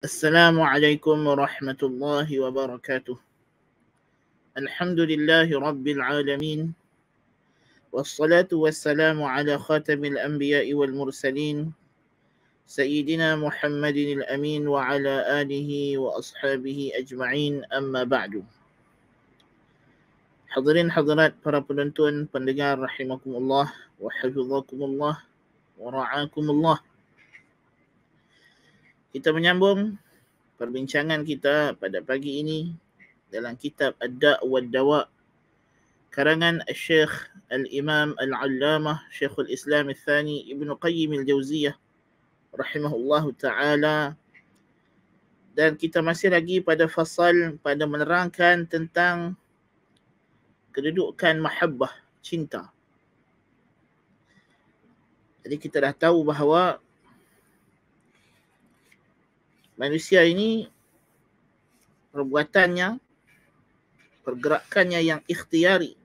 Assalamualaikum warahmatullahi wabarakatuh. Alhamdulillahi rabbil alamin. Wassalatu wassalamu ala khatamil anbiya'i wal mursalin. Sayyidina Muhammadin al-amin wa ala alihi wa ashabihi ajma'in, amma ba'du. Hadirin hadirat para penonton, pendengar rahimakumullah wa hafizakumullah wa ra'akumullah. Kita menyambung perbincangan kita pada pagi ini dalam kitab Ad-Da' wad-Dawa' karangan Syekh Al-Imam Al-Allamah Syekhul Islam Al-Thani Ibn Qayyim Al-Jauziyah rahimahullahu ta'ala, dan kita masih lagi pada fasal pada menerangkan tentang kedudukan mahabbah, cinta. Jadi kita dah tahu bahawa manusia ini perbuatannya, pergerakannya yang ikhtiyari,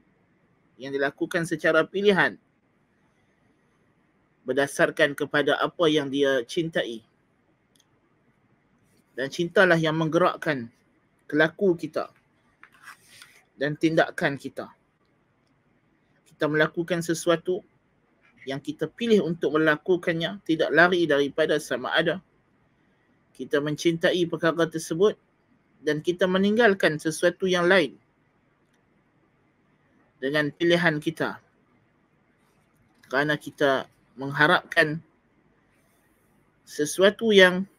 yang dilakukan secara pilihan berdasarkan kepada apa yang dia cintai. Dan cintalah yang menggerakkan kelaku kita dan tindakan kita. Kita melakukan sesuatu yang kita pilih untuk melakukannya, tidak lari daripada sama ada kita mencintai perkara tersebut dan kita meninggalkan sesuatu yang lain dengan pilihan kita, kerana kita mengharapkan sesuatu yang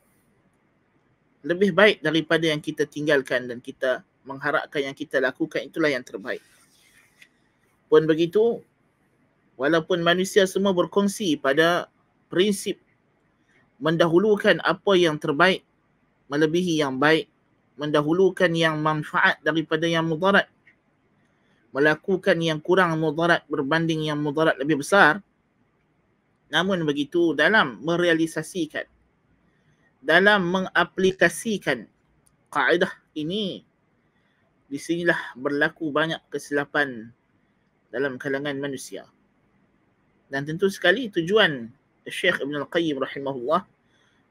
lebih baik daripada yang kita tinggalkan, dan kita mengharapkan yang kita lakukan itulah yang terbaik. Pun begitu, walaupun manusia semua berkongsi pada prinsip mendahulukan apa yang terbaik melebihi yang baik, mendahulukan yang manfaat daripada yang mudarat, melakukan yang kurang mudarat berbanding yang mudarat lebih besar. Namun begitu, dalam merealisasikan, dalam mengaplikasikan kaedah ini, di sinilah berlaku banyak kesilapan dalam kalangan manusia. Dan tentu sekali tujuan Syekh Ibn Al-Qayyim rahimahullah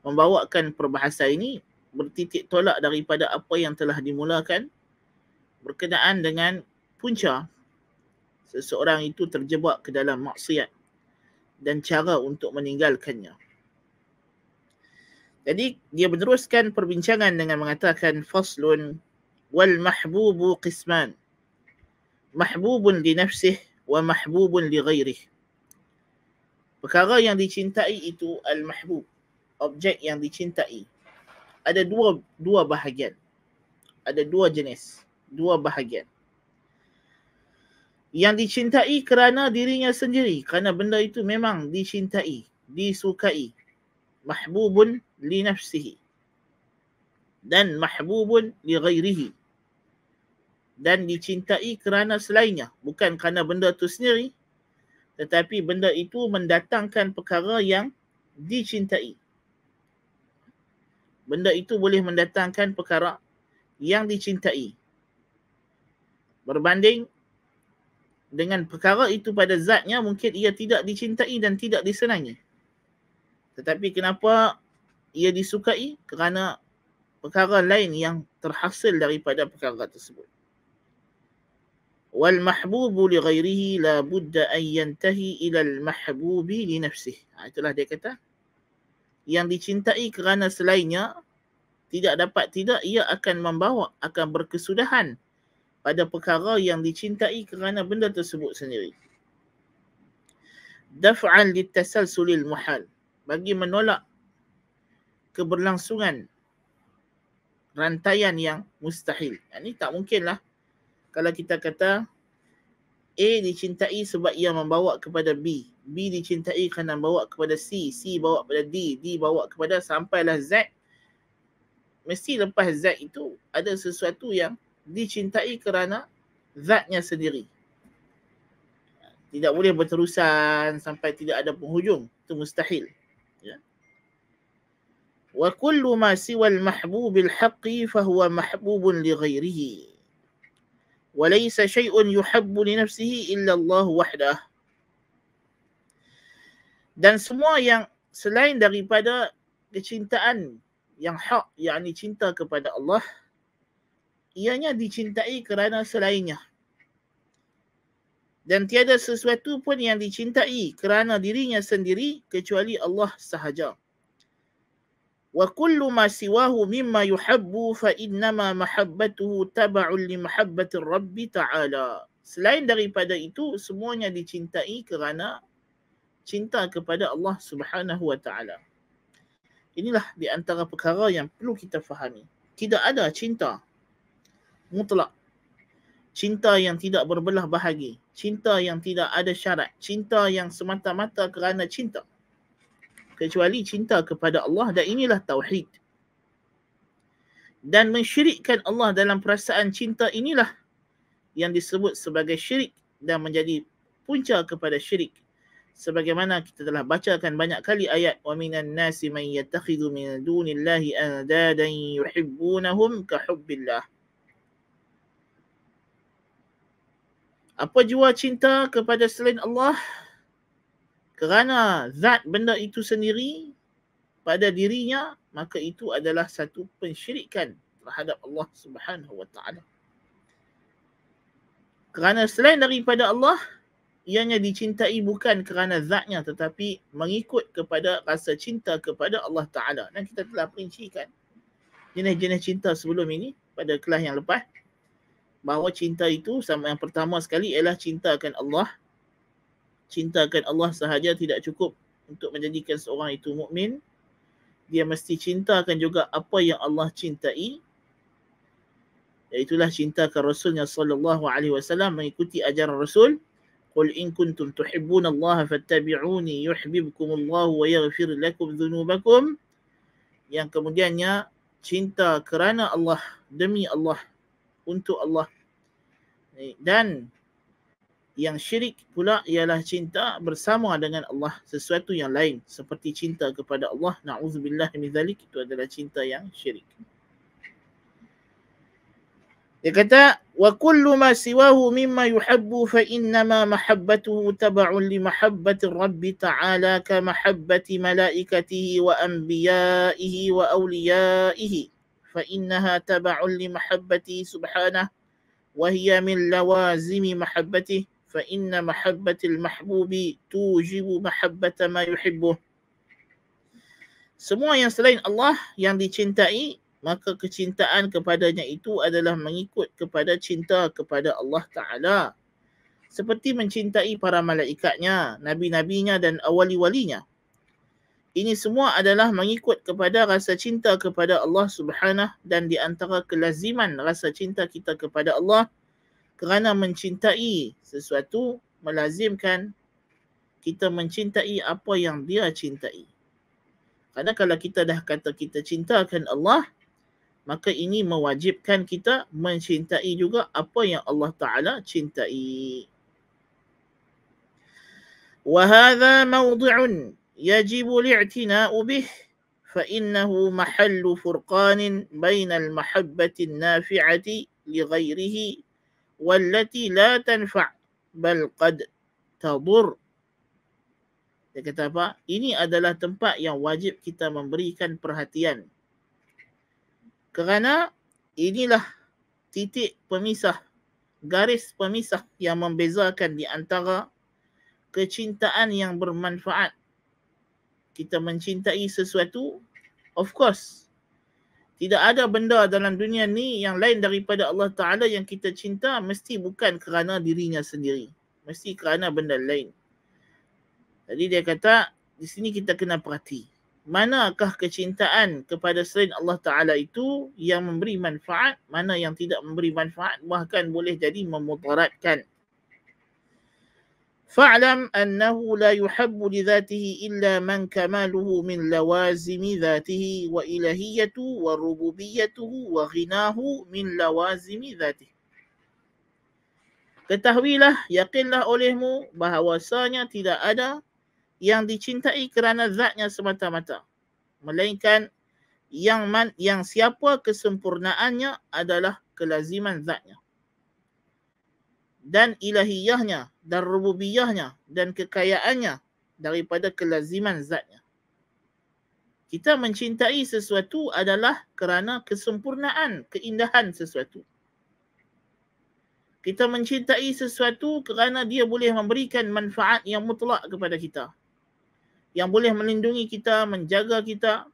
membawakan perbahasan ini bertitik tolak daripada apa yang telah dimulakan berkenaan dengan punca seseorang itu terjebak ke dalam maksiat dan cara untuk meninggalkannya. Jadi dia meneruskan perbincangan dengan mengatakan faslun wal mahbubu qisman, mahbubun li nafsih wa mahbubun li ghairih. Perkara yang dicintai itu al-mahbub, objek yang dicintai. Ada dua bahagian. Ada dua jenis, dua bahagian. Yang dicintai kerana dirinya sendiri, kerana benda itu memang dicintai, disukai. Mahbubun li nafsihi. Dan mahbubun li ghairihi. Dan dicintai kerana selainnya, bukan kerana benda itu sendiri, tetapi benda itu mendatangkan perkara yang dicintai. Benda itu boleh mendatangkan perkara yang dicintai, berbanding dengan perkara itu pada zatnya mungkin ia tidak dicintai dan tidak disenangi. Tetapi kenapa ia disukai? Kerana perkara lain yang terhasil daripada perkara tersebut. Wal mahbubu li ghairihi la budda an yantahi ila al mahbubi li nafsihi. Itulah dia kata, yang dicintai kerana selainnya tidak dapat tidak ia akan membawa, akan berkesudahan pada perkara yang dicintai kerana benda tersebut sendiri. Daf'an litasalsulil muhal, bagi menolak keberlangsungan rantaian yang mustahil. Ini tak mungkinlah kalau kita kata A dicintai sebab ia membawa kepada B, B dicintai kerana membawa kepada C, C bawa kepada D, D bawa kepada sampailah Z. Mesti lepas Z itu ada sesuatu yang dicintai kerana zatnya sendiri. Tidak boleh berterusan sampai tidak ada penghujung. Itu mustahil. Ya. Wa kullu ma siwa al-mahbubil haqqi fahuwa mahbubun li ghairihi. Wa laysa syai'un yuhabbu li nafsihi illa Allah wahdah. Dan semua yang selain daripada kecintaan yang hak, yakni cinta kepada Allah, ianya dicintai kerana selainnya. Dan tiada sesuatu pun yang dicintai kerana dirinya sendiri kecuali Allah sahaja. Wa kullu ma siwahu mimma yuhabbu fa innama mahabbatuhu tab'un li mahabbatir Rabbi ta'ala. Selain daripada itu, semuanya dicintai kerana cinta kepada Allah Subhanahu wa ta'ala. Inilah di antara perkara yang perlu kita fahami. Tidak ada cinta mutlak. Cinta yang tidak berbelah bahagi. Cinta yang tidak ada syarat. Cinta yang semata-mata kerana cinta. Kecuali cinta kepada Allah, dan inilah tauhid. Dan mensyirikkan Allah dalam perasaan cinta inilah yang disebut sebagai syirik dan menjadi punca kepada syirik. Sebagaimana kita telah bacakan banyak kali ayat wa minan nasi man yattakhidhu min dunillahi andadan yuhibbunahum ka hubbillah. Apa jua cinta kepada selain Allah kerana zat benda itu sendiri pada dirinya, maka itu adalah satu pensyirikan terhadap Allah Subhanahu wa ta'ala. Kerana selain daripada Allah, ianya dicintai bukan kerana zatnya tetapi mengikut kepada rasa cinta kepada Allah Ta'ala. Dan kita telah perincikan jenis-jenis cinta sebelum ini pada kelas yang lepas, bahawa cinta itu sama, yang pertama sekali ialah cintakan Allah. Cintakan Allah sahaja tidak cukup untuk menjadikan seorang itu mukmin. Dia mesti cintakan juga apa yang Allah cintai, iaitulah cintakan Rasulnya sallallahu alaihi wasallam, mengikuti ajaran Rasul. Qul in kuntum tuhibbunallaha fattabi'uni yuhibbukumullahu wa yaghfir lakum dhunubakum. Yang kemudiannya cinta kerana Allah, demi Allah, untuk Allah. Dan yang syirik pula ialah cinta bersama dengan Allah sesuatu yang lain, seperti cinta kepada Allah. Na'udzubillah min dzalik, itu adalah cinta yang syirik. Dia kata wa kullu ma siwahu mimma yuhabbu fa innama mahabbatuhu tab'un li mahabbati Rabbi ta'ala ka mahabbati malaikatihi wa anbiya'ihi wa awliya'ihi fa innaha tab'un li mahabbati subhanahu wa hiya min lawazimi mahabbatihi fa inna mahabbatil mahbubi tujibu mahabbata ma yuhibbuh. Semua yang selain Allah yang dicintai, maka kecintaan kepadanya itu adalah mengikut kepada cinta kepada Allah Ta'ala. Seperti mencintai para malaikatnya, nabi-nabinya dan awali-walinya. Ini semua adalah mengikut kepada rasa cinta kepada Allah Subhanahu, dan di antara kelaziman rasa cinta kita kepada Allah kerana mencintai sesuatu melazimkan kita mencintai apa yang dia cintai. Karena kalau kita dah kata kita cintakan Allah, maka ini mewajibkan kita mencintai juga apa yang Allah Ta'ala cintai. وَهَذَا مَوْضِعٌ يَجِبُ الِاعْتِنَاءُ بِهِ فَإِنَّهُ مَحَلُّ فُرْقَانٍ بَيْنَ الْمَحَبَّةِ النَّافِعَةِ لِغَيْرِهِ وَالَّتِي لَا تَنْفَعُ بَلْ قَدْ تَضُرُّ. Dia kata apa? Ini adalah tempat yang wajib kita memberikan perhatian. Kerana inilah titik pemisah, garis pemisah yang membezakan di antara kecintaan yang bermanfaat. Kita mencintai sesuatu, of course, tidak ada benda dalam dunia ni yang lain daripada Allah Ta'ala yang kita cinta mesti bukan kerana dirinya sendiri. Mesti kerana benda lain. Jadi dia kata, di sini kita kena perhati. Manakah kecintaan kepada selain Allah Ta'ala itu yang memberi manfaat, mana yang tidak memberi manfaat, bahkan boleh jadi memudaratkan. فَاعْلَمْ أَنَّهُ لَا يُحَبُّ لِذَاتِهِ إِلَّا مَنْ كَمَالُهُ مِنْ لَوَازِمِ ذَاتِهِ وَإِلَهِيَّتُهُ وَرُبُوبِيَّتُهُ وَغِنَاهُ مِنْ لَوَازِمِ ذَاتِهِ. Ketahuilah, yakinlah olehmu bahawasanya tidak ada yang dicintai kerana zatnya semata-mata, melainkan yang siapa kesempurnaannya adalah kelaziman zatnya, dan ilahiyahnya, dan rububiyahnya, dan kekayaannya daripada kelaziman zatnya. Kita mencintai sesuatu adalah kerana kesempurnaan, keindahan sesuatu. Kita mencintai sesuatu kerana dia boleh memberikan manfaat yang mutlak kepada kita, yang boleh melindungi kita, menjaga kita.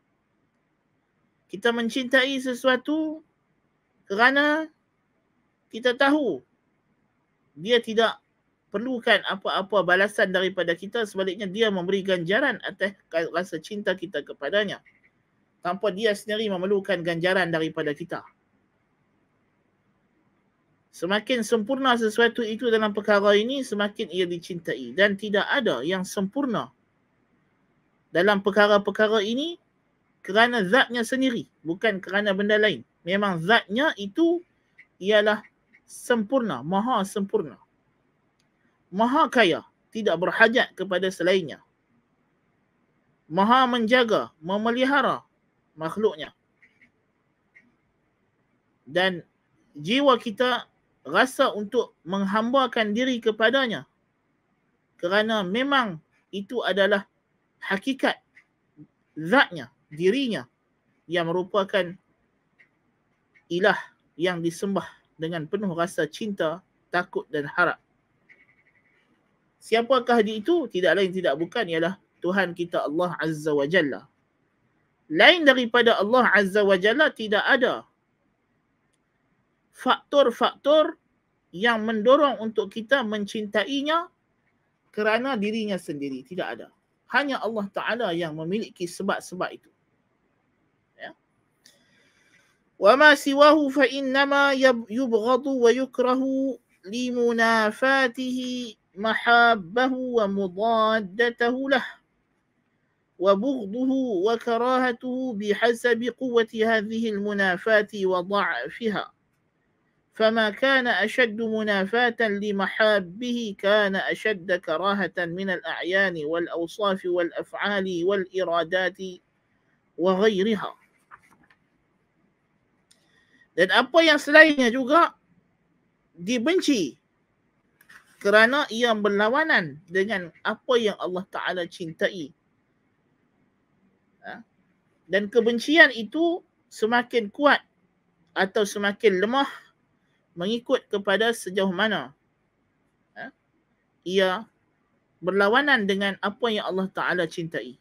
Kita mencintai sesuatu kerana kita tahu dia tidak perlukan apa-apa balasan daripada kita, sebaliknya dia memberi ganjaran atas rasa cinta kita kepadanya tanpa dia sendiri memerlukan ganjaran daripada kita. Semakin sempurna sesuatu itu dalam perkara ini, semakin ia dicintai. Dan tidak ada yang sempurna dalam perkara-perkara ini kerana zatnya sendiri, bukan kerana benda lain. Memang zatnya itu ialah sempurna, maha sempurna, maha kaya, tidak berhajat kepada selainnya, maha menjaga, memelihara makhluknya. Dan jiwa kita rasa untuk menghambakan diri kepadanya kerana memang itu adalah hakikat zatnya, dirinya, yang merupakan ilah yang disembah dengan penuh rasa cinta, takut dan harap. Siapakah dia itu? Tidak lain tidak bukan ialah Tuhan kita Allah Azza wa Jalla. Lain daripada Allah Azza wa Jalla tidak ada faktor-faktor yang mendorong untuk kita mencintainya kerana dirinya sendiri. Tidak ada. Hanya Allah Ta'ala yang memiliki sebab-sebab itu. Ya. وَمَا سِوَاهُ فَإِنَّمَا يُبْغَضُ وَيُكْرَهُ لِمُنَافَاتِهِ مَحَابَّهُ وَمُضَادَّتَهُ لَهُ وَبُغْضُهُ وَكَرَاهَتُهُ بِحَسَبِ قُوَّةِ هَذِهِ الْمُنَافَاةِ وَضَعْفِهَا فما كان أشد منافاة لمحابه كان أشد كراهة من الأعيان والأوصاف والأفعال والإرادات وغيرها. Dan apa yang selainnya juga dibenci kerana ia berlawanan dengan apa yang Allah Ta'ala cintai. Dan kebencian itu semakin kuat atau semakin lemah mengikut kepada sejauh mana ia berlawanan dengan apa yang Allah Ta'ala cintai.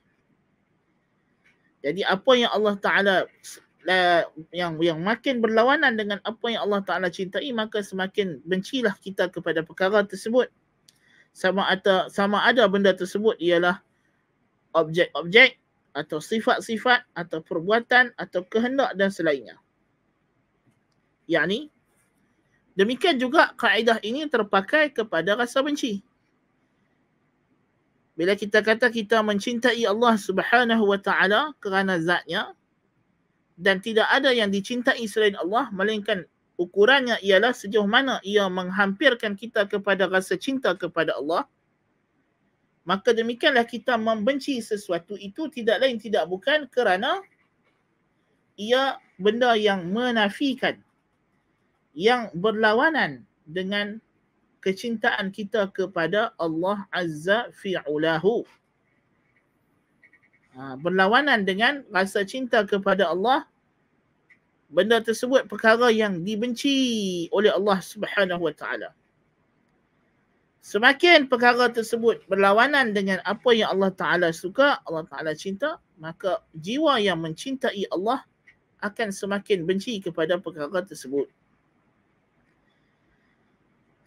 Jadi apa yang Allah Ta'ala yang makin berlawanan dengan apa yang Allah Ta'ala cintai, maka semakin bencilah kita kepada perkara tersebut. Sama ada benda tersebut ialah objek-objek atau sifat-sifat atau perbuatan atau kehendak dan selainnya. Yakni demikian juga kaedah ini terpakai kepada rasa benci. Bila kita kata kita mencintai Allah Subhanahu wa Ta'ala kerana zatnya dan tidak ada yang dicintai selain Allah, melainkan ukurannya ialah sejauh mana ia menghampirkan kita kepada rasa cinta kepada Allah, maka demikianlah kita membenci sesuatu itu tidak lain tidak bukan kerana ia benda yang menafikan, yang berlawanan dengan kecintaan kita kepada Allah Azza fi'ulahu. Berlawanan dengan rasa cinta kepada Allah, benda tersebut perkara yang dibenci oleh Allah Subhanahu wa Ta'ala. Semakin perkara tersebut berlawanan dengan apa yang Allah Ta'ala suka, Allah Ta'ala cinta, maka jiwa yang mencintai Allah akan semakin benci kepada perkara tersebut.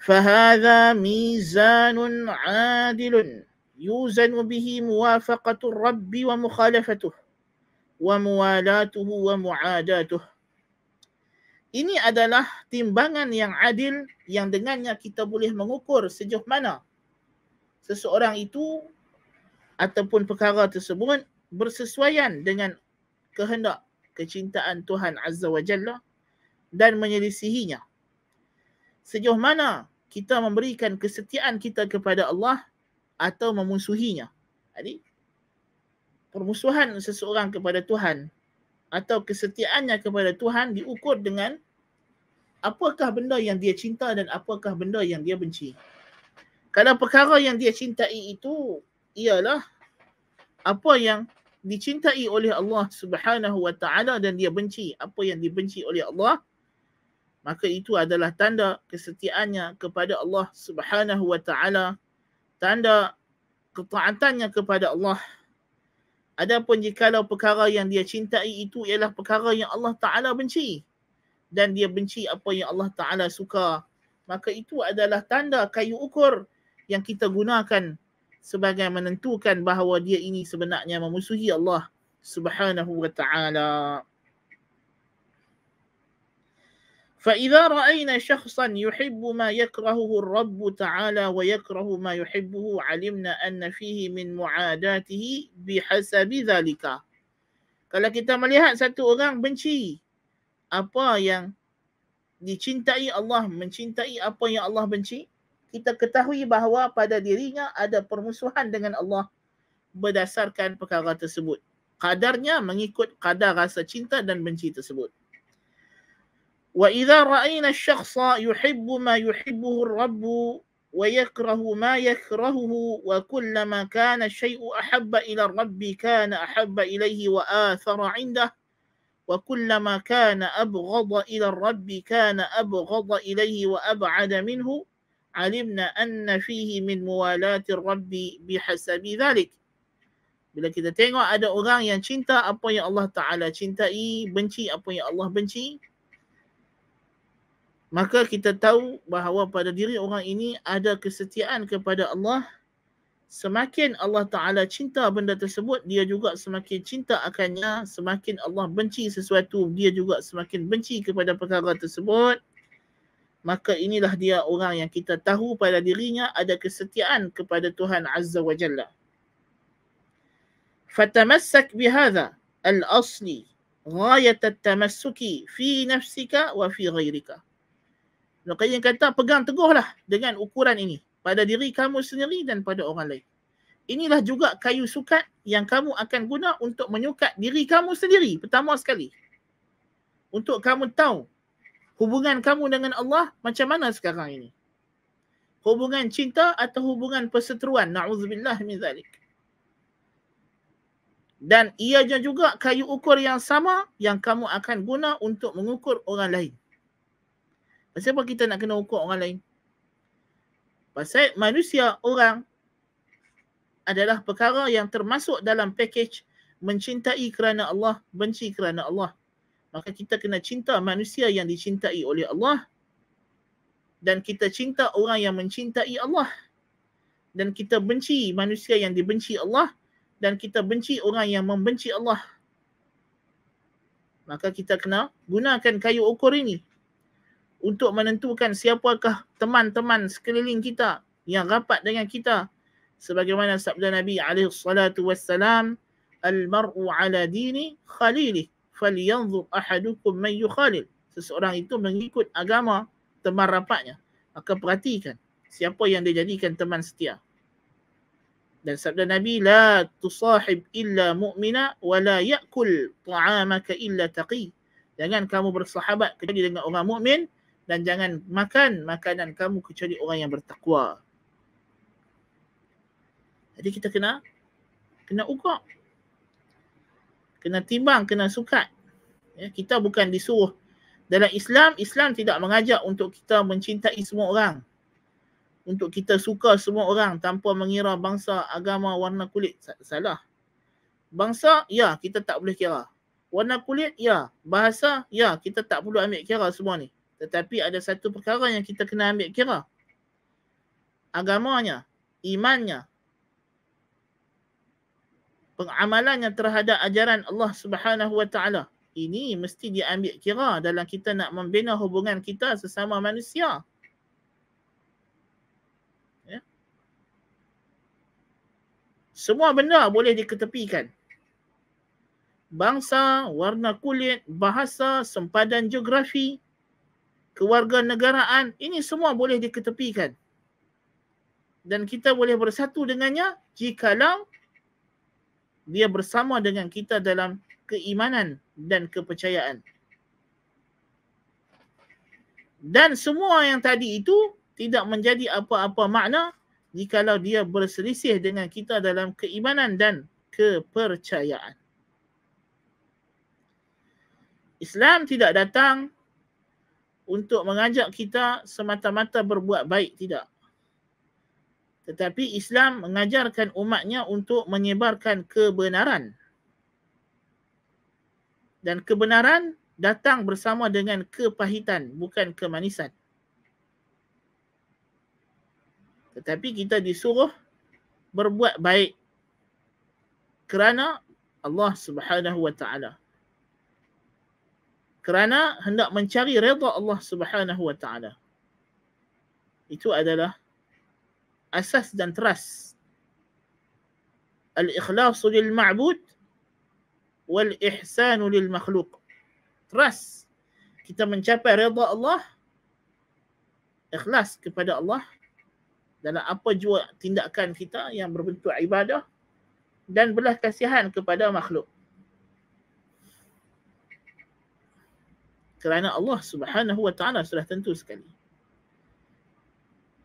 فهذا ميزان عادل يوزن به موافقة الرب ومخالفته وموالاته ومعاداته. Ini adalah timbangan yang adil yang dengannya kita boleh mengukur sejauh mana seseorang itu ataupun perkara tersebut bersesuaian dengan kehendak kecintaan Tuhan Azza wa Jalla dan menyelisihinya. Sejauh mana kita memberikan kesetiaan kita kepada Allah atau memusuhinya. Jadi, permusuhan seseorang kepada Tuhan atau kesetiaannya kepada Tuhan diukur dengan apakah benda yang dia cinta dan apakah benda yang dia benci. Kalau perkara yang dia cintai itu ialah apa yang dicintai oleh Allah Subhanahu wa taala dan dia benci apa yang dibenci oleh Allah, maka itu adalah tanda kesetiaannya kepada Allah Subhanahu wa taala, tanda ketaatannya kepada Allah. Adapun jikalau perkara yang dia cintai itu ialah perkara yang Allah Ta'ala benci dan dia benci apa yang Allah Ta'ala suka, maka itu adalah tanda kayu ukur yang kita gunakan sebagai menentukan bahawa dia ini sebenarnya memusuhi Allah Subhanahu wa Ta'ala. فإذا رأينا شخصا يحب ما يكرهه الرب تعالى ويكره ما يحبه علمنا أن فيه من معاداته بحسب ذلك. Kalau kita melihat satu orang benci apa yang dicintai Allah, mencintai apa yang Allah benci, kita ketahui bahawa pada dirinya ada permusuhan dengan Allah berdasarkan perkara tersebut. Kadarnya mengikut kadar rasa cinta dan benci tersebut. وإذا رأينا الشخص يحب ما يحبه الرب ويكره ما يكرهه وكلما كان الشيء أحب إلى الرب كان أحب إليه وآثر عنده وكلما كان أبغض إلى الرب كان أبغض إليه وأبعد منه علمنا أن فيه من موالاة الرب بحسب ذلك. Bila kita tengok ada orang yang cinta apa yang Allah Ta'ala cintai, benci apa yang Allah benci, maka kita tahu bahawa pada diri orang ini ada kesetiaan kepada Allah. Semakin Allah Ta'ala cinta benda tersebut, dia juga semakin cinta akannya. Semakin Allah benci sesuatu, dia juga semakin benci kepada perkara tersebut. Maka inilah dia orang yang kita tahu pada dirinya ada kesetiaan kepada Tuhan Azza wa Jalla. Fatamassak bihadha al-asli ghayat at-tamassuki fi nafsika wa fi ghairika. Qayyim kata, pegang teguhlah dengan ukuran ini pada diri kamu sendiri dan pada orang lain. Inilah juga kayu sukat yang kamu akan guna untuk menyukat diri kamu sendiri pertama sekali. Untuk kamu tahu hubungan kamu dengan Allah macam mana sekarang ini. Hubungan cinta atau hubungan perseteruan. Na'udzubillah min zalik. Dan ianya juga kayu ukur yang sama yang kamu akan guna untuk mengukur orang lain. Pasal apa kita nak kena ukur orang lain? Pasal manusia, orang adalah perkara yang termasuk dalam pakej mencintai kerana Allah, benci kerana Allah. Maka kita kena cinta manusia yang dicintai oleh Allah dan kita cinta orang yang mencintai Allah. Dan kita benci manusia yang dibenci Allah dan kita benci orang yang membenci Allah. Maka kita kena gunakan kayu ukur ini untuk menentukan siapakah teman-teman sekeliling kita yang rapat dengan kita. Sebagaimana sabda Nabi SAW, al-mar'u ala dini khalilih, falyanzur ahadukum man yukhalil. Seseorang itu mengikut agama teman rapatnya. Maka perhatikan siapa yang dia jadikan teman setia. Dan sabda Nabi, la tusahib illa mu'mina wa la ya'kul ta'amaka illa taqi. Jangan kamu bersahabat kecuali dengan orang mukmin dan jangan makan makanan kamu kecuali orang yang bertakwa. Jadi kita kena ukur. Kena timbang, kena sukat. Ya, kita bukan disuruh. Dalam Islam tidak mengajak untuk kita mencintai semua orang. Untuk kita suka semua orang tanpa mengira bangsa, agama, warna kulit. Salah. Bangsa, ya, kita tak boleh kira. Warna kulit, ya. Bahasa, ya, kita tak perlu ambil kira semua ni. Tetapi ada satu perkara yang kita kena ambil kira. Agamanya, imannya, pengamalannya terhadap ajaran Allah Subhanahu wa Ta'ala. Ini mesti diambil kira dalam kita nak membina hubungan kita sesama manusia. Ya. Semua benda boleh diketepikan. Bangsa, warna kulit, bahasa, sempadan geografi, kewarganegaraan, ini semua boleh diketepikan. Dan kita boleh bersatu dengannya jikalau dia bersama dengan kita dalam keimanan dan kepercayaan. Dan semua yang tadi itu tidak menjadi apa-apa makna jikalau dia berselisih dengan kita dalam keimanan dan kepercayaan. Islam tidak datang untuk mengajak kita semata-mata berbuat baik, tidak. Tetapi Islam mengajarkan umatnya untuk menyebarkan kebenaran. Dan kebenaran datang bersama dengan kepahitan, bukan kemanisan. Tetapi kita disuruh berbuat baik kerana Allah Subhanahu wa taala. Kerana hendak mencari redha Allah Subhanahu wa taala. Itu adalah asas dan teras. Al-ikhlasu lil ma'bud wal ihsanu lil makhluk. Teras kita mencapai redha Allah, ikhlas kepada Allah dalam apa jua tindakan kita yang berbentuk ibadah, dan belas kasihan kepada makhluk. Kerana Allah Subhanahu wa taala sudah tentu sekali.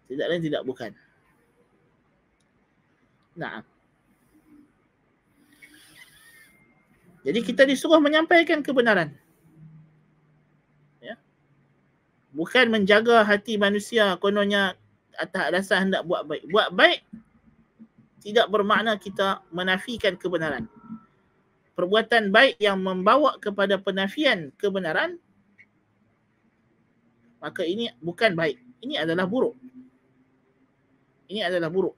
Tidak lain tidak bukan. Nah. Jadi kita disuruh menyampaikan kebenaran. Ya. Bukan menjaga hati manusia kononnya atas dasar hendak buat baik. Buat baik tidak bermakna kita menafikan kebenaran. Perbuatan baik yang membawa kepada penafian kebenaran, maka ini bukan baik. Ini adalah buruk. Ini adalah buruk.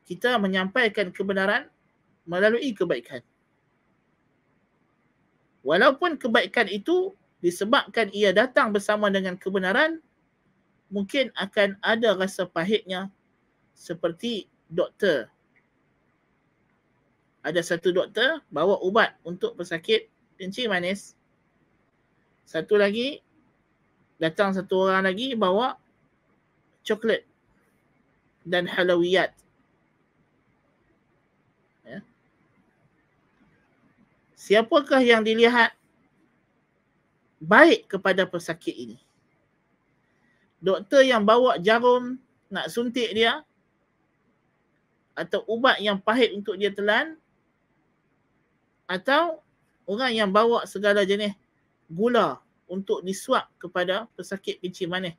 Kita menyampaikan kebenaran melalui kebaikan. Walaupun kebaikan itu disebabkan ia datang bersama dengan kebenaran, mungkin akan ada rasa pahitnya, seperti doktor. Ada satu doktor bawa ubat untuk pesakit kencing manis. Satu lagi, datang satu orang lagi bawa coklat dan halawiyat. Ya. Siapakah yang dilihat baik kepada pesakit ini? Doktor yang bawa jarum nak suntik dia, atau ubat yang pahit untuk dia telan, atau orang yang bawa segala jenis gula untuk disuap kepada pesakit kencing manis?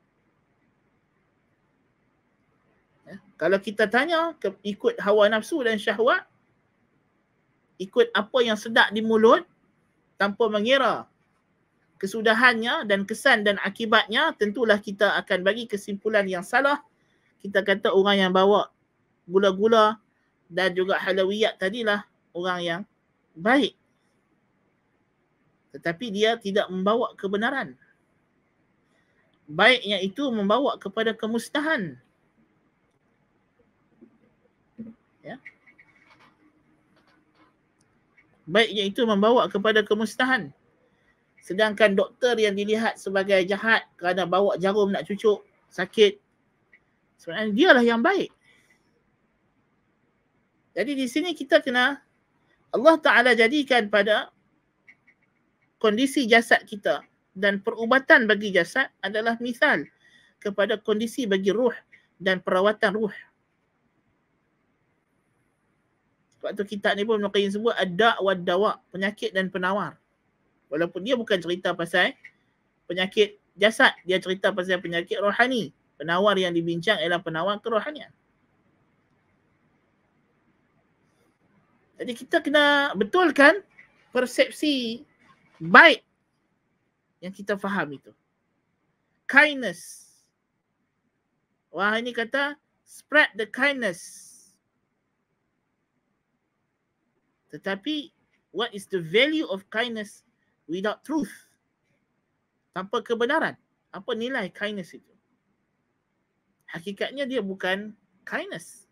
Ya. Kalau kita tanya ikut hawa nafsu dan syahwat, ikut apa yang sedap di mulut tanpa mengira kesudahannya dan kesan dan akibatnya, tentulah kita akan bagi kesimpulan yang salah. Kita kata orang yang bawa gula-gula dan juga halawiyat tadilah orang yang baik. Tetapi dia tidak membawa kebenaran. Baiknya itu membawa kepada kemusnahan. Ya. Baiknya itu membawa kepada kemusnahan. Sedangkan doktor yang dilihat sebagai jahat kerana bawa jarum nak cucuk sakit, sebenarnya dialah yang baik. Jadi di sini kita kena, Allah Ta'ala jadikan pada kondisi jasad kita dan perubatan bagi jasad adalah misal kepada kondisi bagi ruh dan perawatan ruh. Sebab tu kitab ni pun Ibn Qayyim sebut ad-da' wad-dawa, penyakit dan penawar. Walaupun dia bukan cerita pasal penyakit jasad, dia cerita pasal penyakit rohani. Penawar yang dibincang ialah penawar kerohanian. Jadi kita kena betulkan persepsi baik yang kita faham itu. Kindness. Wah, ini kata spread the kindness. Tetapi what is the value of kindness without truth? Tanpa kebenaran. Apa nilai kindness itu? Hakikatnya dia bukan kindness.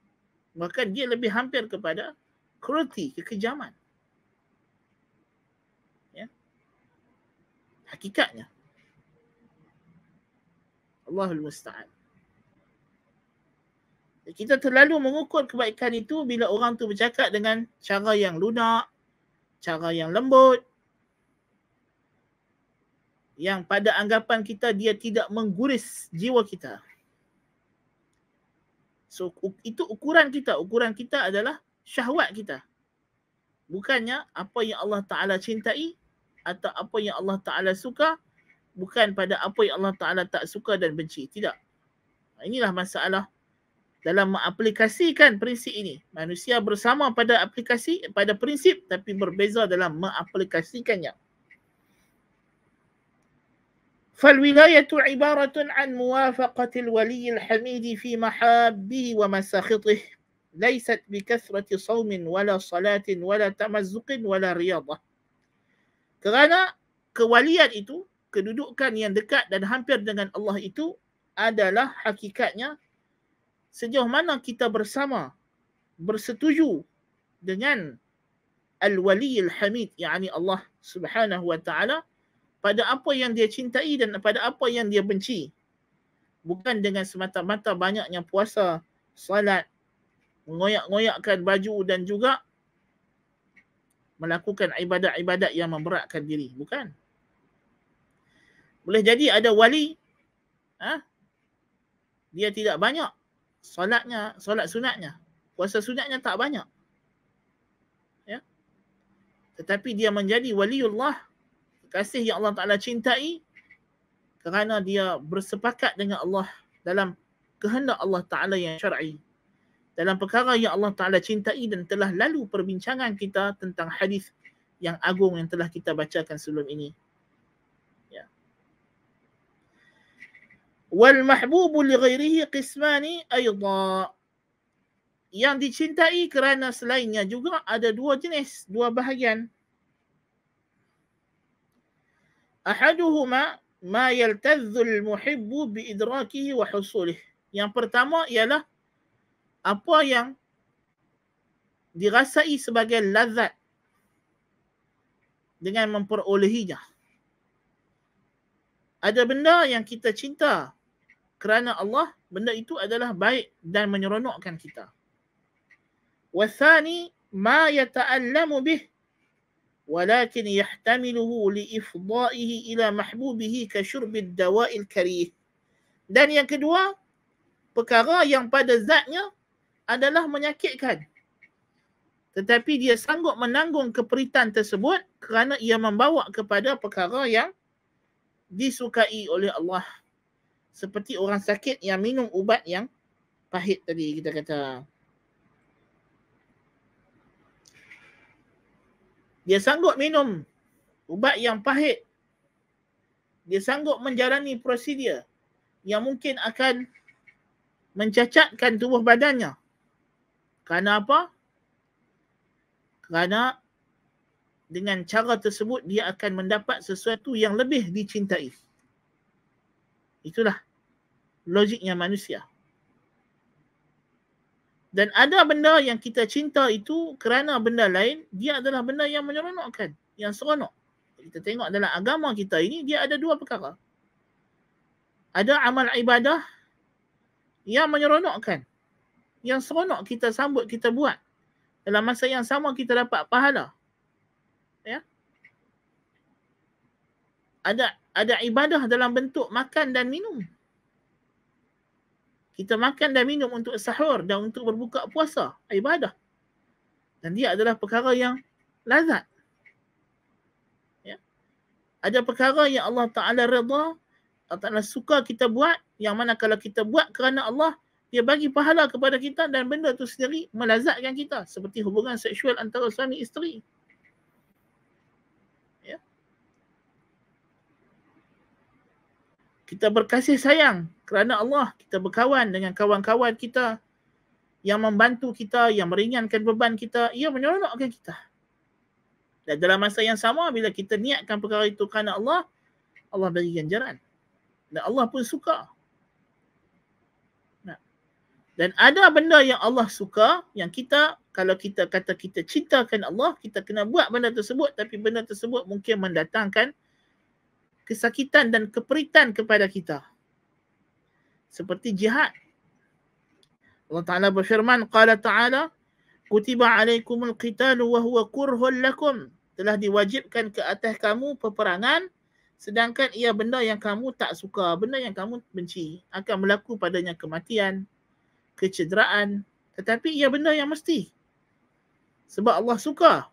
Bahkan dia lebih hampir kepada cruelty, kekejaman. Ya. Hakikatnya. Allahul Musta'an. Kita terlalu mengukur kebaikan itu bila orang tu bercakap dengan cara yang lunak, cara yang lembut, yang pada anggapan kita dia tidak mengguris jiwa kita. So itu ukuran kita. Ukuran kita adalah syahwat kita. Bukannya apa yang Allah Ta'ala cintai atau apa yang Allah Ta'ala suka, bukan pada apa yang Allah Ta'ala tak suka dan benci. Tidak. Inilah masalah dalam mengaplikasikan prinsip ini. Manusia bersama pada aplikasi, pada prinsip, tapi berbeza dalam mengaplikasikannya. فالولاية عبارة عن موافقة الولي الحميد في محابه ومساخطه ليست بكثرة صوم ولا صلاة ولا تمزق ولا رياضة. Kerana kewalian itu, kedudukan yang dekat dan hampir dengan Allah itu adalah hakikatnya sejauh mana kita bersama bersetuju dengan Al-Wali Al-Hamid, yakni Allah Subhanahu wa Ta'ala, pada apa yang dia cintai dan pada apa yang dia benci. Bukan dengan semata-mata banyaknya puasa, salat, mengoyak-ngoyakkan baju dan juga melakukan ibadat-ibadat yang memberatkan diri. Bukan. Boleh jadi ada wali, dia tidak banyak solatnya, solat sunatnya, puasa sunatnya tak banyak. Ya. Tetapi dia menjadi waliullah, kasih yang Allah Ta'ala cintai, kerana dia bersepakat dengan Allah dalam kehendak Allah Ta'ala yang syar'i, dalam perkara yang Allah Ta'ala cintai, dan telah lalu perbincangan kita tentang hadis yang agung yang telah kita bacakan sebelum ini. Ya. Wal mahbubu li ghairihi qismani ayda. Yang dicintai kerana selainnya juga ada dua jenis, dua bahagian. Ahaduhuma ma yaltazzul muhibbu bi idrakihi wa husulih. Yang pertama ialah apa yang dirasai sebagai lazat dengan memperolehinya. Ada benda yang kita cinta kerana Allah, benda itu adalah baik dan menyeronokkan kita. Wathani ma yata'allamu bih walakin yahtamiluhu liifda'ihi ila mahbubihi ka syurbid dawa'il karih. Dan yang kedua, perkara yang pada zatnya adalah menyakitkan, tetapi dia sanggup menanggung keperitan tersebut kerana ia membawa kepada perkara yang disukai oleh Allah. Seperti orang sakit yang minum ubat yang pahit tadi kita kata. Dia sanggup minum ubat yang pahit. Dia sanggup menjalani prosedur yang mungkin akan mencacatkan tubuh badannya. Kerana apa? Kerana dengan cara tersebut dia akan mendapat sesuatu yang lebih dicintai. Itulah logiknya manusia. Dan ada benda yang kita cinta itu kerana benda lain, dia adalah benda yang menyeronokkan, yang seronok. Kita tengok dalam agama kita ini, dia ada dua perkara. Ada amal ibadah yang menyeronokkan, yang seronok kita sambut, kita buat. Dalam masa yang sama kita dapat pahala. Ya. Ada ibadah dalam bentuk makan dan minum. Kita makan dan minum untuk sahur dan untuk berbuka puasa, ibadah. Dan dia adalah perkara yang lazat. Ya. Ada perkara yang Allah Ta'ala redha, Allah Ta'ala suka kita buat, yang mana kalau kita buat kerana Allah, dia bagi pahala kepada kita dan benda itu sendiri melazatkan kita. Seperti hubungan seksual antara suami isteri. Ya. Kita berkasih sayang kerana Allah, kita berkawan dengan kawan-kawan kita yang membantu kita, yang meringankan beban kita, ia menyeronokkan kita. Dan dalam masa yang sama, bila kita niatkan perkara itu kerana Allah, Allah beri ganjaran. Dan Allah pun suka. Dan ada benda yang Allah suka, yang kita, kalau kita kata kita cintakan Allah, kita kena buat benda tersebut, tapi benda tersebut mungkin mendatangkan kesakitan dan keperitan kepada kita. Seperti jihad. Allah Ta'ala berfirman, Qala Ta'ala, Kutiba alaikumul qitalu wa huwa kurhul lakum. Telah diwajibkan ke atas kamu peperangan, sedangkan ia benda yang kamu tak suka, benda yang kamu benci. Akan berlaku padanya kematian, kecederaan, tetapi ia benda yang mesti. Sebab Allah suka.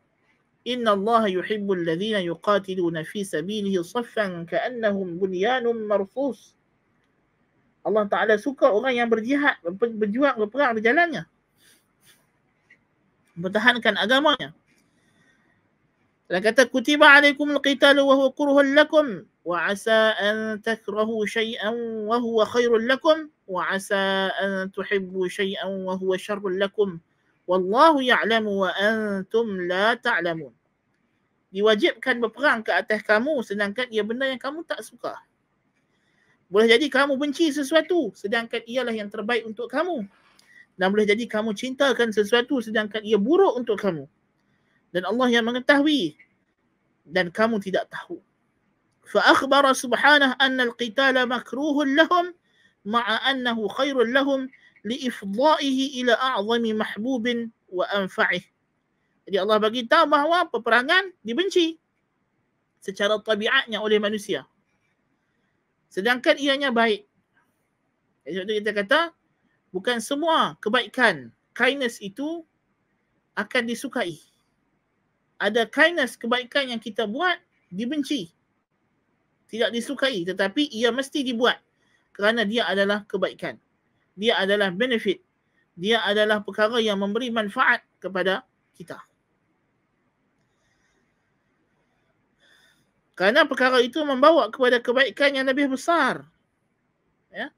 Inna Allah yuhibbul ladhina yuqatiluna fi sabilihi saffan ka'annahum bunyanun marsus. Allah Ta'ala suka orang yang berjihad, berjuang, berperang di jalannya, mempertahankan agamanya. Dan kata kutiba alaikumul qitalu wa huwa kurhun lakum wa asa an takrahu syai'an wa huwa khairul lakum wa asa an tuhibbu syai'an wa huwa syarrul lakum wallahu ya'lamu wa antum la ta'lamun. Diwajibkan berperang ke atas kamu sedangkan ia benda yang kamu tak suka. Boleh jadi kamu benci sesuatu sedangkan ialah yang terbaik untuk kamu. Dan boleh jadi kamu cintakan sesuatu sedangkan ia buruk untuk kamu. Dan Allah yang mengetahui dan kamu tidak tahu. Fa akhbara subhanahu anna al-qitala makruhun lahum ma'a annahu khairun lahum liifdha'ihi ila a'zami mahbubin wa anfa'ih. Jadi Allah bagi tahu bahawa peperangan dibenci secara tabiatnya oleh manusia. Sedangkan ianya baik. Jadi kita kata bukan semua kebaikan, kindness itu akan disukai. Ada kindness, kebaikan yang kita buat dibenci, tidak disukai, tetapi ia mesti dibuat kerana dia adalah kebaikan, dia adalah benefit, dia adalah perkara yang memberi manfaat kepada kita. Kerana perkara itu membawa kepada kebaikan yang lebih besar. Ya.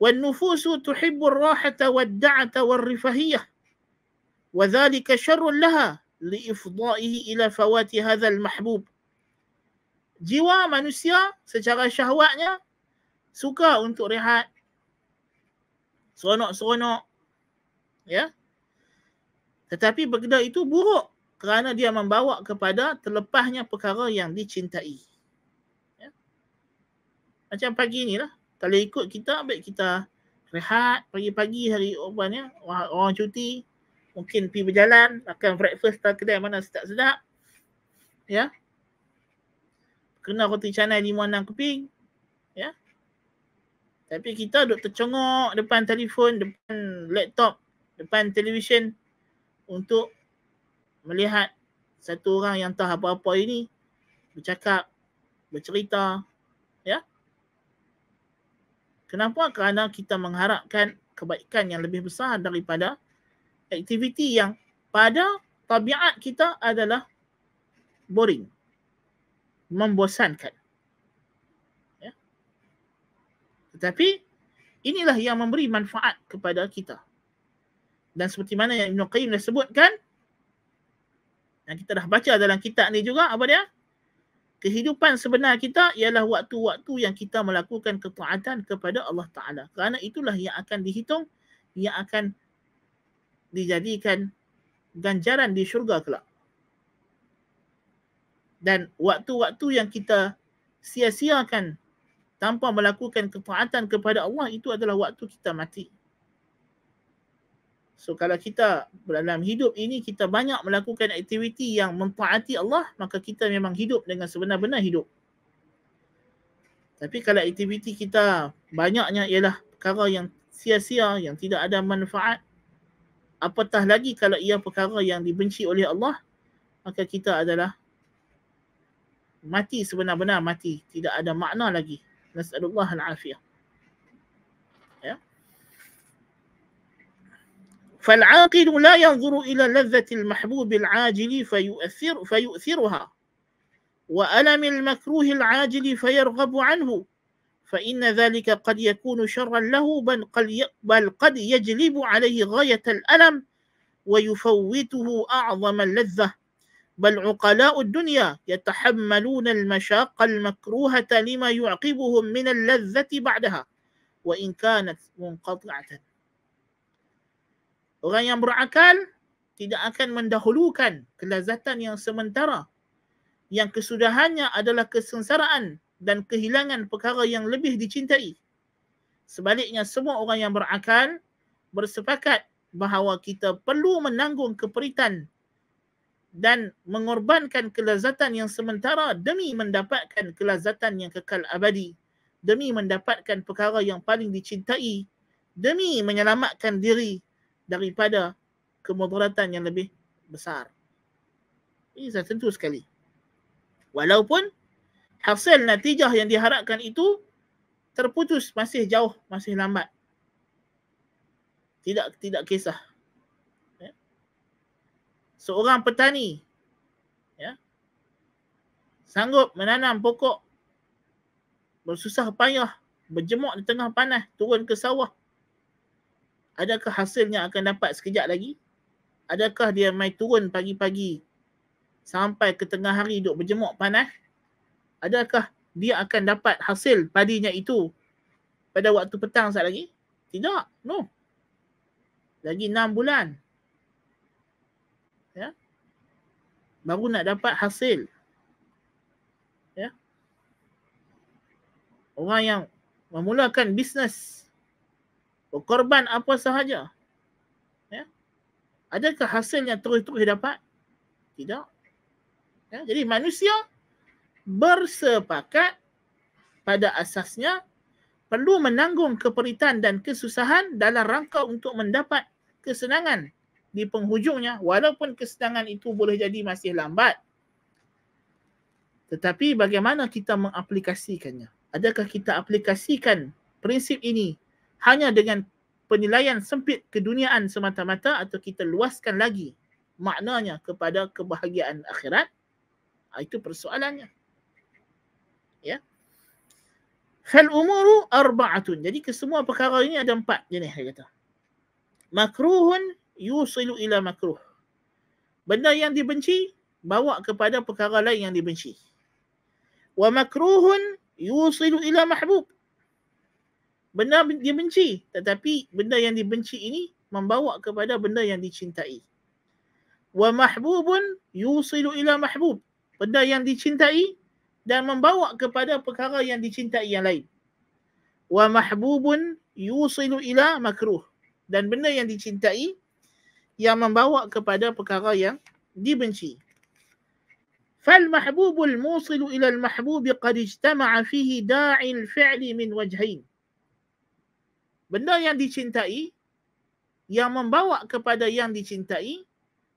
Wan nufusu tuhibbur rahata wad da'ata war rifahiyah wa dhalika syarrun laha liifdha'ihi ila fawati hadzal mahbub. Jiwa manusia secara syahwatnya suka untuk rehat, seronok-seronok, ya. Tetapi benda itu buruk kerana dia membawa kepada terlepasnya perkara yang dicintai. Ya. Macam pagi ni lah, kalau ikut kita, baik kita rehat pagi-pagi hari orang cuti, mungkin pergi berjalan, makan breakfast tak kedai mana sedap-sedap. Ya. Kena roti canai 5-6 keping. Ya. Tapi kita duduk tercongok depan telefon, depan laptop, depan televisyen untuk melihat satu orang yang tak apa-apa ini bercakap, bercerita. Ya. Kenapa? Kerana kita mengharapkan kebaikan yang lebih besar daripada aktiviti yang pada tabiat kita adalah boring, membosankan. Ya. Tetapi inilah yang memberi manfaat kepada kita. Dan seperti mana yang Ibn Qayyim dah sebutkan, dan kita dah baca dalam kitab ni juga, apa dia? Kehidupan sebenar kita ialah waktu-waktu yang kita melakukan ketaatan kepada Allah Ta'ala. Kerana itulah yang akan dihitung, yang akan dijadikan ganjaran di syurga kelak. Dan waktu-waktu yang kita sia-siakan tanpa melakukan ketaatan kepada Allah, itu adalah waktu kita mati. So kalau kita dalam hidup ini kita banyak melakukan aktiviti yang mentaati Allah, maka kita memang hidup dengan sebenar-benar hidup. Tapi kalau aktiviti kita banyaknya ialah perkara yang sia-sia, yang tidak ada manfaat, apatah lagi kalau ia perkara yang dibenci oleh Allah, maka kita adalah mati sebenar-benar mati. Tidak ada makna lagi. Nas'alullah al-afiyah. Ya. فالعاقل لا ينظر إلى لذة المحبوب العاجل فيؤثرها وألم المكروه العاجل فيرغب عنه فإن ذلك قد يكون شرا له بل قد يجلب عليه غاية الألم ويفوته أعظم اللذة بل عقلاء الدنيا يتحملون المشاق المكروهة لما يعقبهم من اللذة بعدها وإن كانت منقطعة. Orang yang berakal tidak akan mendahulukan kelazatan yang sementara yang kesudahannya adalah kesengsaraan dan kehilangan perkara yang lebih dicintai. Sebaliknya, semua orang yang berakal bersepakat bahawa kita perlu menanggung keperitan dan mengorbankan kelazatan yang sementara demi mendapatkan kelazatan yang kekal abadi, demi mendapatkan perkara yang paling dicintai, demi menyelamatkan diri daripada kemudaratan yang lebih besar. Ini sudah tentu sekali. Walaupun hasil natijah yang diharapkan itu terputus, masih jauh, masih lambat. Tidak kisah. Ya. Seorang petani ya, sanggup menanam pokok, bersusah payah, berjemur di tengah panas, turun ke sawah. Adakah hasilnya akan dapat sekejap lagi? Adakah dia mai turun pagi-pagi sampai ke tengah hari duduk berjemur panas? Adakah dia akan dapat hasil padinya itu pada waktu petang saat lagi? Tidak, no. Lagi 6 bulan. Ya. Baru nak dapat hasil. Ya. Orang yang memulakan bisnes, berkorban apa sahaja. Ya. Adakah hasilnya terus-terus dapat? Tidak. Ya. Jadi manusia bersepakat pada asasnya perlu menanggung keperitan dan kesusahan dalam rangka untuk mendapat kesenangan di penghujungnya, walaupun kesenangan itu boleh jadi masih lambat. Tetapi bagaimana kita mengaplikasikannya? Adakah kita aplikasikan prinsip ini hanya dengan penilaian sempit keduniaan semata-mata, atau kita luaskan lagi maknanya kepada kebahagiaan akhirat? Itu persoalannya. Ya. Fal umuru arba'atun. Jadi kesemua perkara ini ada 4 jenis, dia kata. Makruhun yusilu ila makruh. Benda yang dibenci bawa kepada perkara lain yang dibenci. Wa makruhun yusilu ila mahbub. Benda dibenci, tetapi benda yang dibenci ini membawa kepada benda yang dicintai. Wa mahbubun yusilu ila mahbub. Benda yang dicintai dan membawa kepada perkara yang dicintai yang lain. Wa mahbubun yusilu ila makruh. Dan benda yang dicintai yang membawa kepada perkara yang dibenci. Fal mahbubul musilu ila al-mahbub qad ijtama'a fihi da'il fi'li min wajhain. Benda yang dicintai yang membawa kepada yang dicintai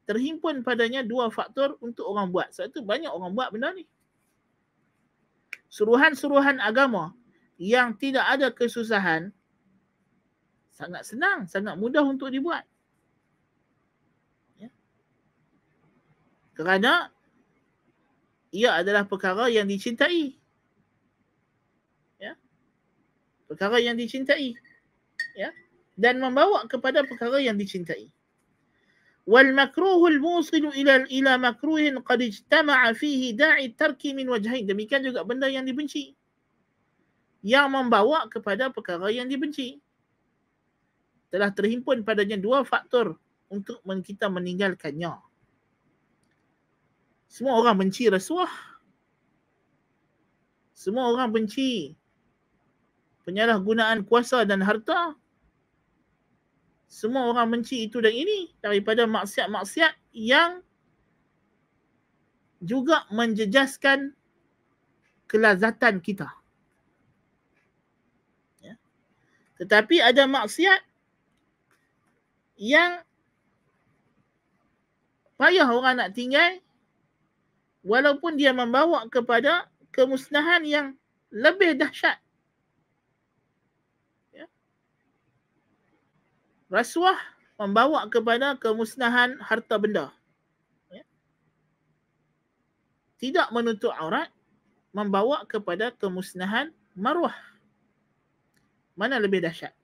terhimpun padanya 2 faktor untuk orang buat. Sebab itu banyak orang buat benda ni. Suruhan-suruhan agama yang tidak ada kesusahan sangat senang, sangat mudah untuk dibuat. Ya. Kerana ia adalah perkara yang dicintai. Ya. Perkara yang dicintai. Ya. Dan membawa kepada perkara yang dicintai. Wal makruhul musilu ila makruhin qad ijtama'a fihi da'i tarki min wajhain. Demikian juga benda yang dibenci yang membawa kepada perkara yang dibenci. Telah terhimpun padanya 2 faktor untuk kita meninggalkannya. Semua orang benci rasuah. Semua orang benci penyalahgunaan kuasa dan harta. Semua orang benci itu dan ini daripada maksiat-maksiat yang juga menjejaskan kelazatan kita. Ya. Tetapi ada maksiat yang payah orang nak tinggal walaupun dia membawa kepada kemusnahan yang lebih dahsyat. Ya. Rasuah membawa kepada kemusnahan harta benda. Ya. Tidak menutup aurat membawa kepada kemusnahan maruah. Mana lebih dahsyat?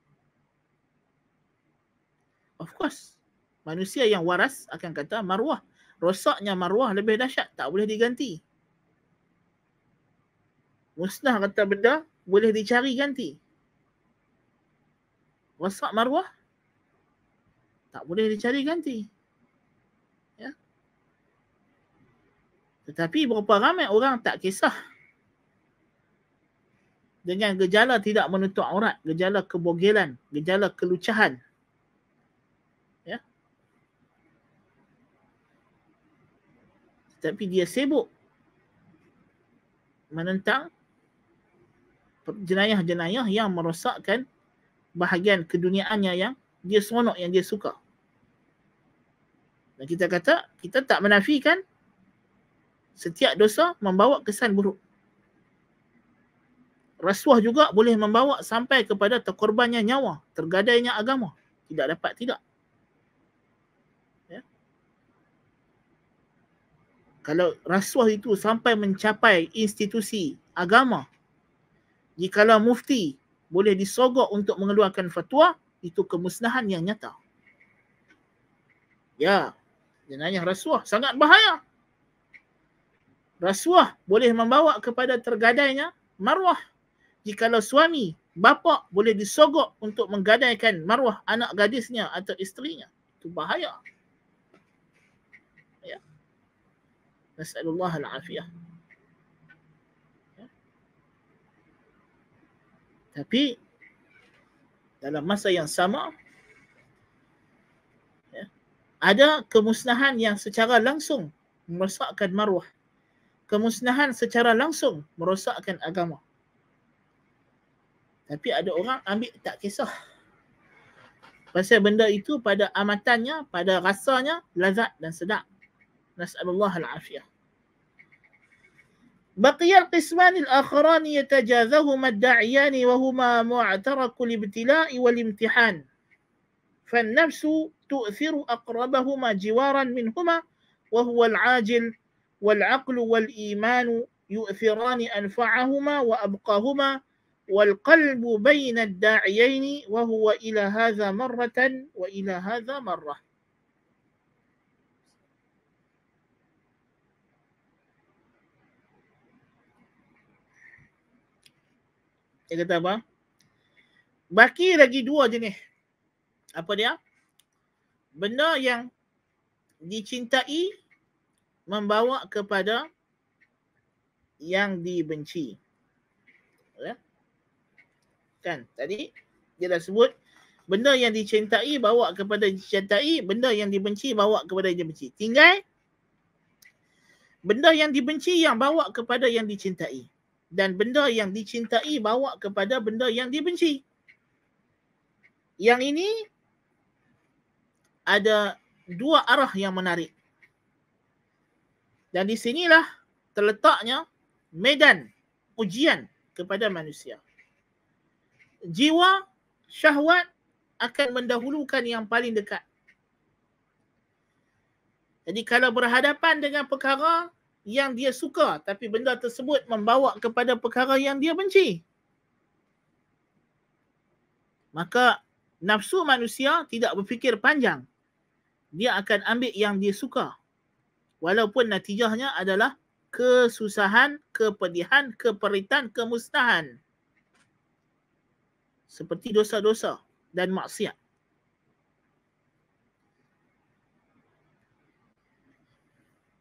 Of course, manusia yang waras akan kata maruah. Rosaknya maruah lebih dahsyat, tak boleh diganti. Musnah kata benda, boleh dicari ganti. Rosak maruah, tak boleh dicari ganti. Ya. Tetapi berapa ramai orang tak kisah dengan gejala tidak menutup aurat, gejala kebogelan, gejala kelucahan. Ya. Tapi dia sibuk menentang jenayah-jenayah yang merosakkan bahagian keduniaannya yang dia seronok, yang dia suka. Dan kita kata, kita tak menafikan Setiap dosa membawa kesan buruk. Rasuah juga boleh membawa sampai kepada terkorbannya nyawa, tergadainya agama. Tidak dapat tidak. Ya. Kalau rasuah itu sampai mencapai institusi agama, jikalau mufti boleh disogok untuk mengeluarkan fatwa, itu kemusnahan yang nyata. Ya, jenayah rasuah sangat bahaya. Rasuah boleh membawa kepada tergadainya maruah. Jikalau suami, bapa boleh disogok untuk menggadaikan maruah anak gadisnya atau isterinya, itu bahaya. Ya. Nas'alullah al-afiyah. Ya. Tapi dalam masa yang sama, ya, ada kemusnahan yang secara langsung merosakkan maruah. Kemusnahan secara langsung merosakkan agama. Tapi ada orang ambil tak kisah. Pasal benda itu pada amatannya, pada rasanya lazat dan sedap. Nas'alullah al-afiyah. بقي القسمان الآخران يتجاذهما الداعيان وهما معترك الابتلاء والامتحان فالنفس تؤثر أقربهما جوارا منهما وهو العاجل والعقل والإيمان يؤثران أنفعهما وأبقاهما والقلب بين الداعيين وهو إلى هذا مرة وإلى هذا مرة. Dia kata apa? Baki lagi dua jenis. Apa dia? Benda yang dicintai membawa kepada yang dibenci. Ya? Kan? Tadi dia dah sebut benda yang dicintai bawa kepada dicintai, benda yang dibenci bawa kepada yang dibenci. Tinggal benda yang dibenci yang bawa kepada yang dicintai. Dan benda yang dicintai bawa kepada benda yang dibenci. Yang ini ada dua arah yang menarik. Dan di sinilah terletaknya medan ujian kepada manusia. Jiwa syahwat akan mendahulukan yang paling dekat. Jadi kalau berhadapan dengan perkara yang dia suka tapi benda tersebut membawa kepada perkara yang dia benci, maka nafsu manusia tidak berfikir panjang. Dia akan ambil yang dia suka. Walaupun natijahnya adalah kesusahan, kepedihan, keperitan, kemusnahan. Seperti dosa-dosa dan maksiat.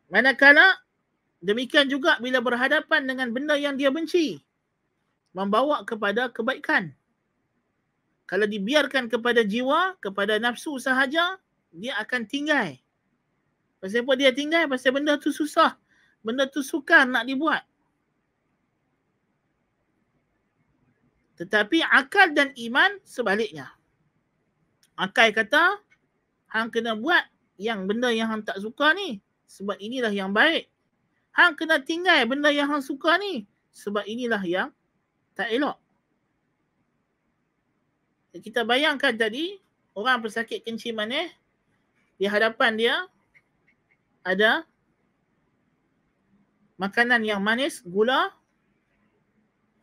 Manakala demikian juga bila berhadapan dengan benda yang dia benci, membawa kepada kebaikan. Kalau dibiarkan kepada jiwa, kepada nafsu sahaja, dia akan tinggal. Pasal apa dia tinggal? Pasal benda tu susah. Benda tu sukar nak dibuat. Tetapi akal dan iman sebaliknya. Akal kata, hang kena buat yang benda yang hang tak suka ni. Sebab inilah yang baik. Hang kena tinggal benda yang hang suka ni. Sebab inilah yang tak elok. Kita bayangkan tadi, orang pesakit kencing manis, di hadapan dia ada makanan yang manis, gula,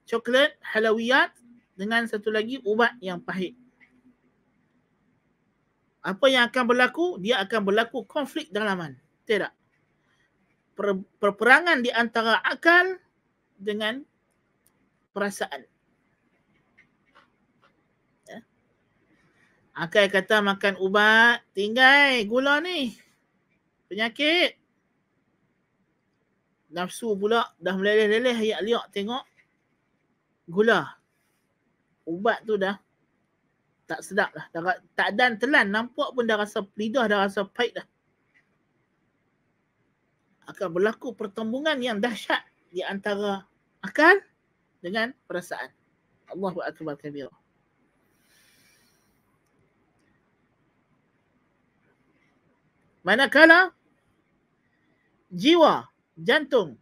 coklat, halawiyat dengan satu lagi ubat yang pahit. Apa yang akan berlaku? Dia akan berlaku konflik dalaman. Tidak. Perperangan di antara akal dengan perasaan. Ya. Akal kata makan ubat, tinggal gula ni. Penyakit. Nafsu pula dah meleleh-leleh ayak liak tengok gula. Ubat tu dah tak sedap lah. Tak dan telan, nampak pun dah rasa lidah, dah rasa pahit dah. Akan berlaku pertembungan yang dahsyat di antara akal dengan perasaan. Allahu akbar kabira. Manakala jiwa jantung,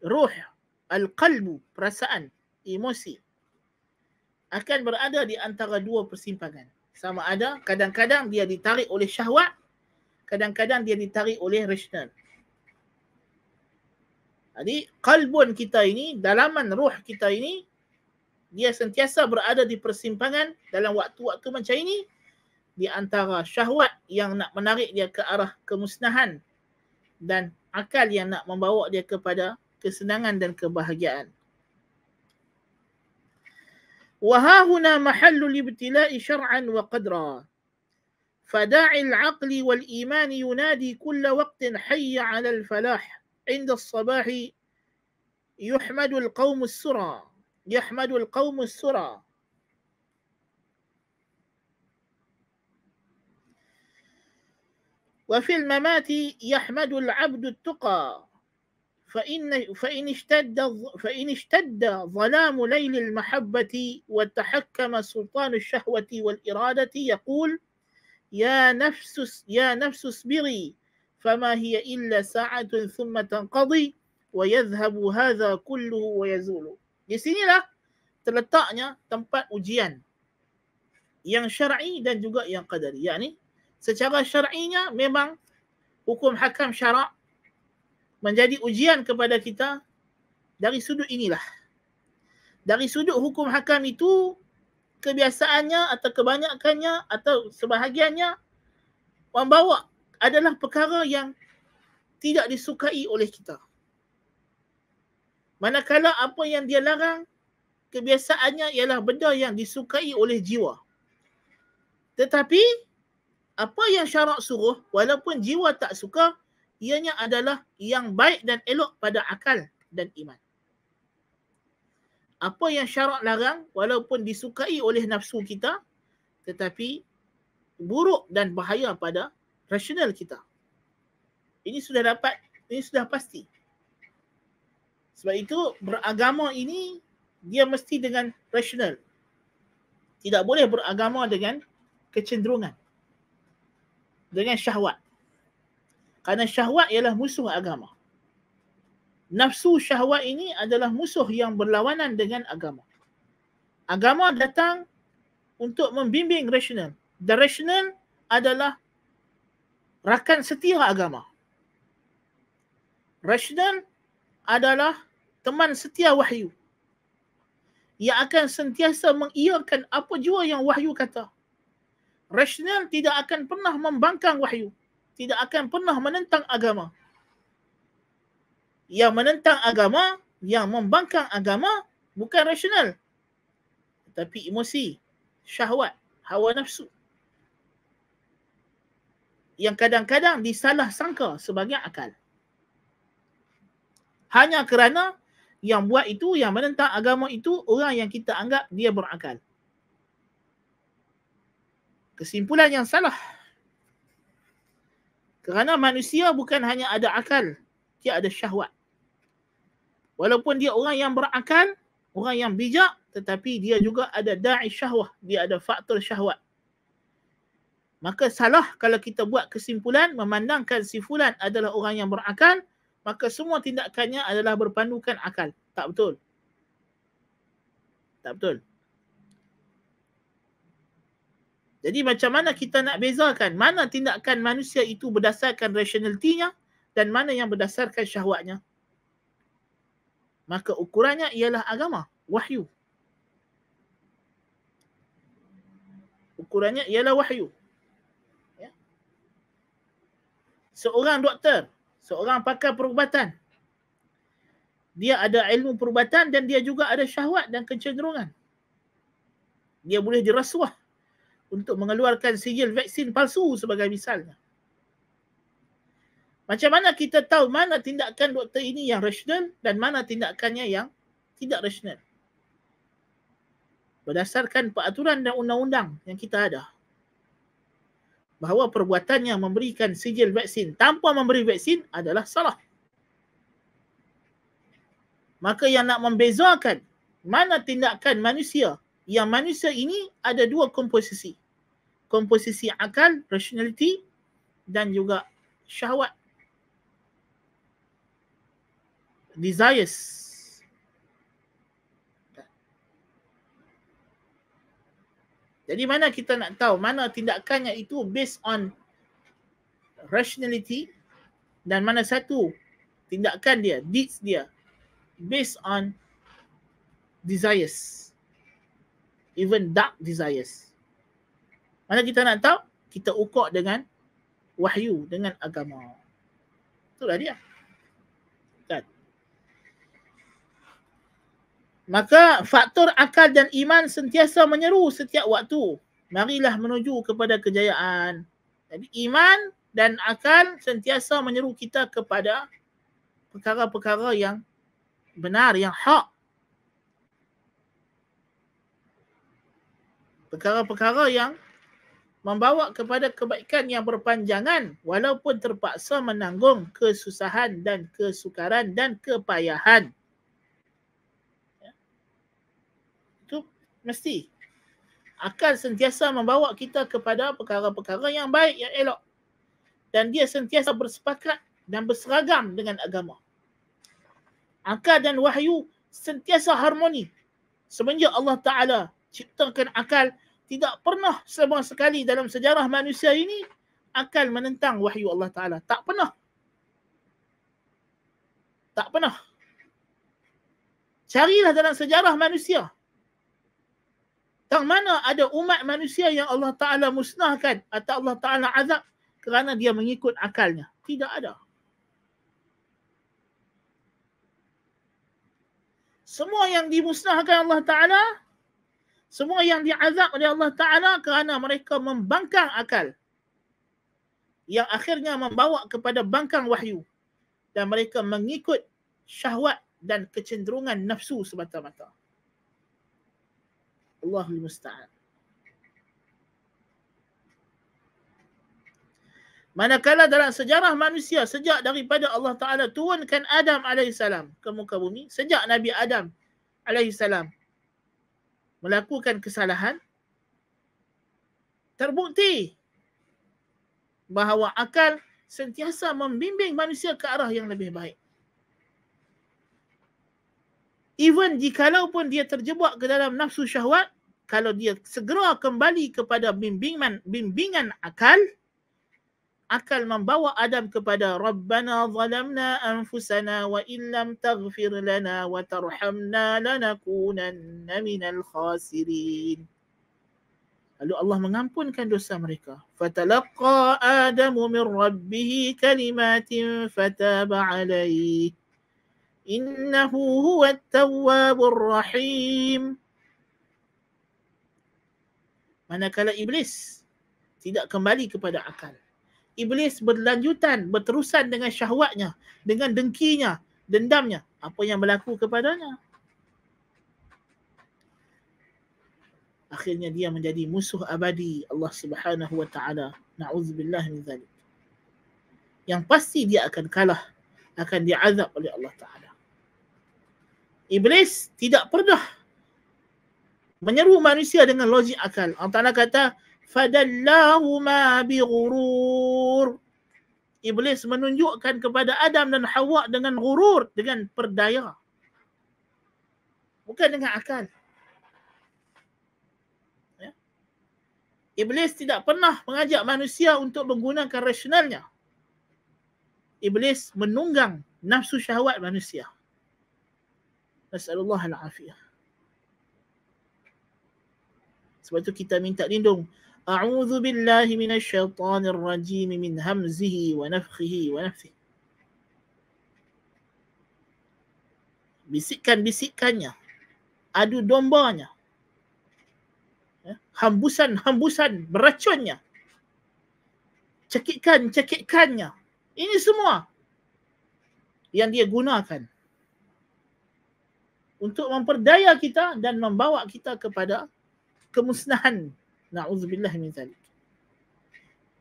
ruh, al-qalbu, perasaan, emosi akan berada di antara dua persimpangan. Sama ada kadang-kadang dia ditarik oleh syahwat, kadang-kadang dia ditarik oleh rasional. Jadi qalbun kita ini, dalaman ruh kita ini, dia sentiasa berada di persimpangan dalam waktu-waktu macam ini di antara syahwat yang nak menarik dia ke arah kemusnahan dan akal yang nak membawa dia kepada kesenangan dan kebahagiaan. Wa huna mahallu libtila'i syar'an wa qadra. Fada'i al-'aqli wal iman yunadi kulla waqtin hayya 'ala al-falah. 'Inda as-sabahi yuhmadu al-qawmu as-sura. يحمد القوم السرى وفي الممات يحمد العبد التقى فإن اشتد ظلام ليل المحبة وتحكم سلطان الشهوة والإرادة يقول يا نفس اصبري فما هي إلا ساعة ثم تنقضي ويذهب هذا كله ويزول. Di sinilah terletaknya tempat ujian yang syar'i dan juga yang qadari. Yakni secara syar'inya memang hukum hakam syarak menjadi ujian kepada kita dari sudut inilah. Dari sudut hukum hakam itu, kebiasaannya atau kebanyakannya atau sebahagiannya membawa adalah perkara yang tidak disukai oleh kita. Manakala apa yang dia larang, kebiasaannya ialah benda yang disukai oleh jiwa. Tetapi, apa yang syarak suruh, walaupun jiwa tak suka, ianya adalah yang baik dan elok pada akal dan iman. Apa yang syarak larang, walaupun disukai oleh nafsu kita, tetapi buruk dan bahaya pada rasional kita. Ini sudah pasti. Sebab itu beragama ini dia mesti dengan rasional. Tidak boleh beragama dengan kecenderungan. Dengan syahwat. Kerana syahwat ialah musuh agama. Nafsu syahwat ini adalah musuh yang berlawanan dengan agama. Agama datang untuk membimbing rasional. Dan rasional adalah rakan setia agama. Rasional adalah teman setia wahyu yang akan sentiasa mengiyakan apa jua yang wahyu kata. Rasional tidak akan pernah membangkang wahyu, tidak akan pernah menentang agama. Yang menentang agama, yang membangkang agama bukan rasional, tetapi emosi, syahwat, hawa nafsu yang kadang-kadang disalah sangka sebagai akal. Hanya kerana yang buat itu, yang menentang agama itu, orang yang kita anggap dia berakal. Kesimpulan yang salah. Kerana manusia bukan hanya ada akal, dia ada syahwat. Walaupun dia orang yang berakal, orang yang bijak, tetapi dia juga ada da'i syahwah, dia ada faktor syahwat. Maka salah kalau kita buat kesimpulan memandangkan si fulan adalah orang yang berakal, maka semua tindakannya adalah berpandukan akal. Tak betul. Tak betul. Jadi macam mana kita nak bezakan mana tindakan manusia itu berdasarkan rasionalitinya dan mana yang berdasarkan syahwatnya? Maka ukurannya ialah agama, wahyu. Ukurannya ialah wahyu. Ya. Seorang doktor, seorang pakar perubatan, dia ada ilmu perubatan dan dia juga ada syahwat dan kecenderungan. Dia boleh dirasuah untuk mengeluarkan sijil vaksin palsu sebagai misalnya. Macam mana kita tahu mana tindakan doktor ini yang rasional dan mana tindakannya yang tidak rasional? Berdasarkan peraturan dan undang-undang yang kita ada. Bahawa perbuatannya memberikan sijil vaksin tanpa memberi vaksin adalah salah. Maka yang nak membezakan mana tindakan manusia, yang manusia ini ada dua komposisi. Komposisi akal, rationality dan juga syahwat. desires. Jadi mana kita nak tahu mana tindakannya itu based on rationality dan mana satu tindakan dia, deeds dia based on desires, even dark desires. Mana kita nak tahu? Kita ukur dengan wahyu, dengan agama. Itulah dia. Kan? Maka faktor akal dan iman sentiasa menyeru setiap waktu. Marilah menuju kepada kejayaan. Jadi iman dan akal sentiasa menyeru kita kepada perkara-perkara yang benar, yang hak. Perkara-perkara yang membawa kepada kebaikan yang berpanjangan walaupun terpaksa menanggung kesusahan dan kesukaran dan kepayahan. Itu mesti. Akal sentiasa membawa kita kepada perkara-perkara yang baik, yang elok. Dan dia sentiasa bersepakat dan berseragam dengan agama. Akal dan wahyu sentiasa harmoni. Semenjak Allah Ta'ala ciptakan akal, tidak pernah sama sekali dalam sejarah manusia ini akal menentang wahyu Allah Ta'ala. Tak pernah. Tak pernah. Carilah dalam sejarah manusia. Tang mana ada umat manusia yang Allah Ta'ala musnahkan atau Allah Ta'ala azab kerana dia mengikut akalnya. Tidak ada. Semua yang dimusnahkan Allah Ta'ala, semua yang diazab oleh Allah Ta'ala kerana mereka membangkang akal. Yang akhirnya membawa kepada bangkang wahyu. Dan mereka mengikut syahwat dan kecenderungan nafsu semata-mata. Allahul Musta'an. Manakala dalam sejarah manusia, sejak daripada Allah Ta'ala turunkan Adam AS ke muka bumi, sejak Nabi Adam AS melakukan kesalahan, terbukti bahawa akal sentiasa membimbing manusia ke arah yang lebih baik. Even jikalau pun dia terjebak ke dalam nafsu syahwat, kalau dia segera kembali kepada bimbingan akal, akal membawa Adam kepada Rabbana zalamna anfusana wa illam taghfir lana wa tarhamna lanakunanna minal khasirin. Lalu Allah mengampunkan dosa mereka. Fatalaqa Adamu min rabbih kalimatin fataba alaihi. Innahu huwat tawwabur rahim. Manakala Iblis tidak kembali kepada akal. Iblis berlanjutan, berterusan dengan syahwatnya, dengan dengkinya, dendamnya. Apa yang berlaku kepadanya? Akhirnya dia menjadi musuh abadi Allah Subhanahu wa Ta'ala. Na'udzubillah min dzalik. Yang pasti dia akan kalah, akan diazab oleh Allah Ta'ala. Iblis tidak pernah menyeru manusia dengan logik akal. Allah Ta'ala kata, fadallahuma bighurur. Iblis menunjukkan kepada Adam dan Hawa dengan ghurur, dengan perdaya. Bukan dengan akal. Ya? Iblis tidak pernah mengajak manusia untuk menggunakan rasionalnya. Iblis menunggang nafsu syahwat manusia. Nas'alullah al-afiyah. Sebab itu kita minta lindung. A'udzu billahi minasyaitonir rajim min hamzihi wa nafthihi wa nafthihi. Bisikan-bisikannya, adu dombanya, hembusan-hembusan beracunnya, cekikan-cekikannya. Ini semua yang dia gunakan untuk memperdaya kita dan membawa kita kepada kemusnahan. Na'udzubillah min dzalik.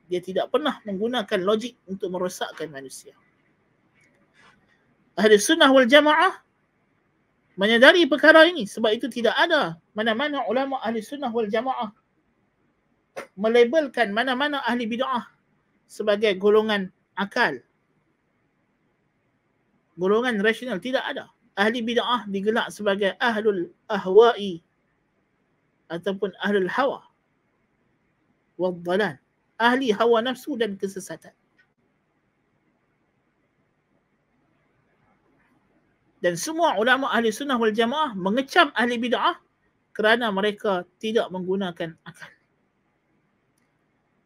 Dia tidak pernah menggunakan logik untuk merosakkan manusia. Ahli sunnah wal jamaah menyadari perkara ini. Sebab itu tidak ada mana-mana ulama ahli sunnah wal jamaah melabelkan mana-mana ahli bid'ah sebagai golongan akal. golongan rasional, tidak ada. Ahli bid'ah digelar sebagai ahlul ahwa'i ataupun ahlul hawa wal dhalal, ahli hawa nafsu dan kesesatan. Dan semua ulama ahli sunnah wal jamaah mengecam ahli bid'ah kerana mereka tidak menggunakan akal.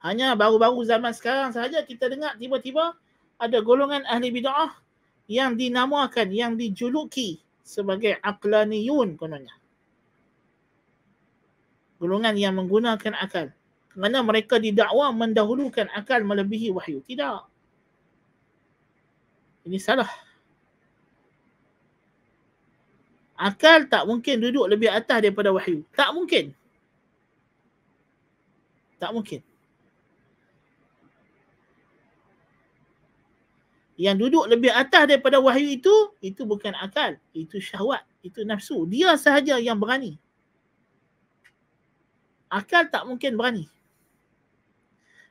Hanya baru-baru zaman sekarang sahaja kita dengar tiba-tiba ada golongan ahli bid'ah yang dinamakan, yang dijuluki sebagai aqlaniyun kononnya. Golongan yang menggunakan akal. Kerana mereka didakwa mendahulukan akal melebihi wahyu. Tidak. Ini salah. Akal tak mungkin duduk lebih atas daripada wahyu. Tak mungkin. Tak mungkin. Yang duduk lebih atas daripada wahyu itu bukan akal. Itu syahwat. Itu nafsu. Dia sahaja yang berani. Akal tak mungkin berani.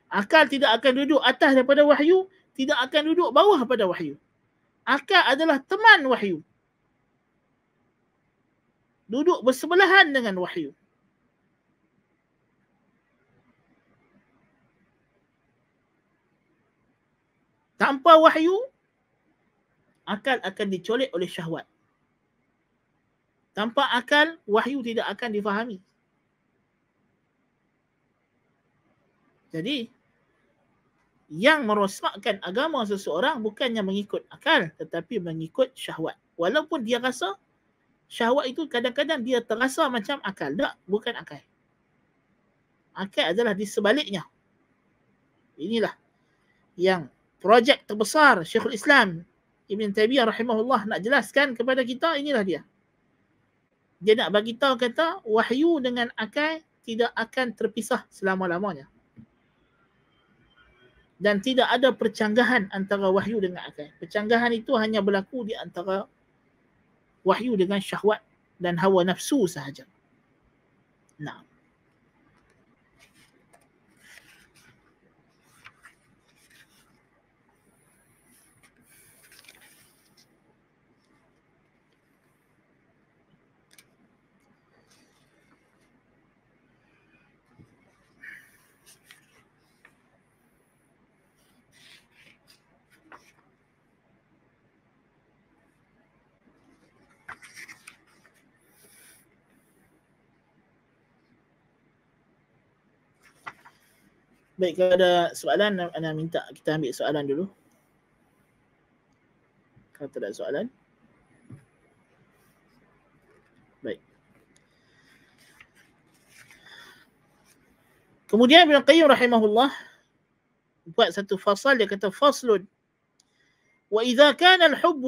Akal tidak akan duduk atas daripada wahyu. Tidak akan duduk bawah pada wahyu. Akal adalah teman wahyu. Duduk bersebelahan dengan wahyu. Tanpa wahyu, akal akan dicolek oleh syahwat. Tanpa akal, wahyu tidak akan difahami. Jadi, yang merosakkan agama seseorang bukannya mengikut akal, tetapi mengikut syahwat. Walaupun dia rasa, syahwat itu kadang-kadang dia terasa macam akal. Tak, bukan akal. Akal adalah di sebaliknya. Inilah yang projek terbesar Syekhul Islam Ibn Taymiyah rahimahullah nak jelaskan kepada kita, inilah dia. Dia nak bagi tahu kata wahyu dengan akal tidak akan terpisah selama-lamanya. Dan tidak ada percanggahan antara wahyu dengan akal. Percanggahan itu hanya berlaku di antara wahyu dengan syahwat dan hawa nafsu sahaja. Nah. Baik, kalau ada soalan, Ana minta kita ambil soalan dulu. Kalau tak ada soalan. Baik. Kemudian Ibn Qayyim rahimahullah buat satu fasal, dia kata faslun. وإذا كان الحب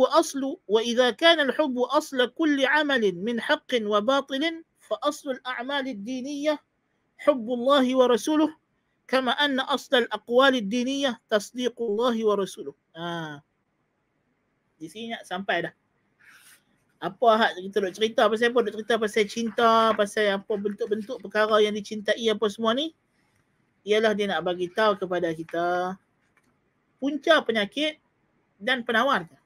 أصل كل عمل من حق وباطل فأصل الأعمال الدينية حب الله ورسوله كما أن أصل الأقوال الدينية تصديق الله ورسوله. Di sini sampai dah. Apa hak kita nak cerita pasal apa? Nak cerita pasal cinta, pasal apa bentuk-bentuk perkara yang dicintai apa semua ni? Ialah dia nak bagi tahu kepada kita punca penyakit dan penawarnya.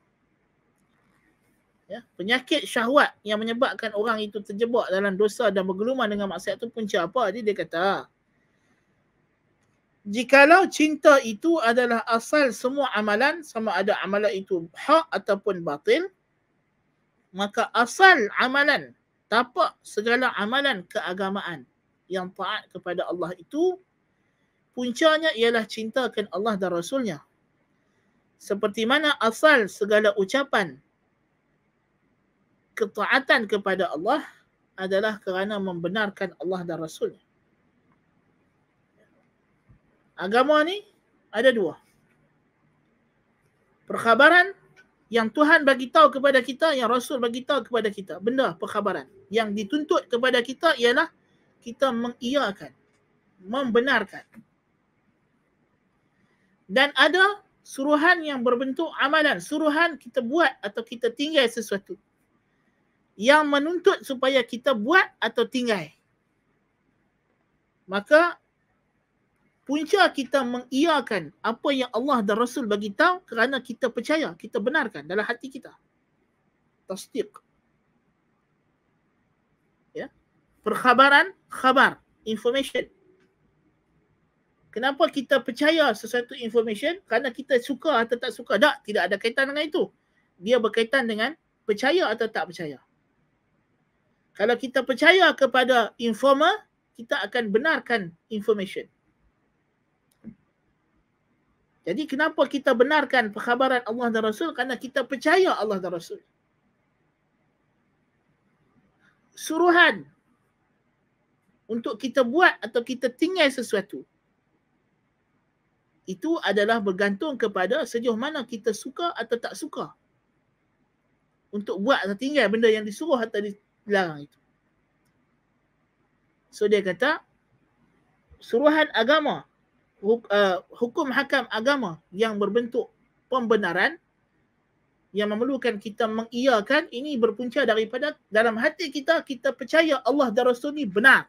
Ya, penyakit syahwat yang menyebabkan orang itu terjebak dalam dosa dan bergelumang dengan maksiat itu punca apa? Dia kata, jikalau cinta itu adalah asal semua amalan, sama ada amalan itu hak ataupun batil, maka asal amalan, tapak segala amalan keagamaan yang taat kepada Allah itu, puncanya ialah cintakan Allah dan Rasulnya. Seperti mana asal segala ucapan ketaatan kepada Allah adalah kerana membenarkan Allah dan Rasulnya. Agama ni ada dua. Perkhabaran yang Tuhan bagi tahu kepada kita, yang Rasul bagi tahu kepada kita. Benda perkhabaran. Yang dituntut kepada kita ialah kita mengiyakan, membenarkan. Dan ada suruhan yang berbentuk amalan. Suruhan kita buat atau kita tinggal sesuatu. Yang menuntut supaya kita buat atau tinggal. Maka punca kita mengiyakan apa yang Allah dan Rasul bagi tahu kerana kita percaya, kita benarkan dalam hati kita. Tasdiq. Ya. Perkhabaran, khabar, information. Kenapa kita percaya sesuatu information? Kerana kita suka atau tak suka. Tak, tidak ada kaitan dengan itu. Dia berkaitan dengan percaya atau tak percaya. Kalau kita percaya kepada informer, kita akan benarkan information. Jadi kenapa kita benarkan perkhabaran Allah dan Rasul? Kerana kita percaya Allah dan Rasul. Suruhan untuk kita buat atau kita tinggal sesuatu, itu adalah bergantung kepada sejauh mana kita suka atau tak suka untuk buat atau tinggal benda yang disuruh atau dilarang itu. So dia kata, suruhan agama, hukum hakam agama yang berbentuk pembenaran, yang memerlukan kita mengiyakan, ini berpunca daripada dalam hati kita, kita percaya Allah dan Rasul ni benar.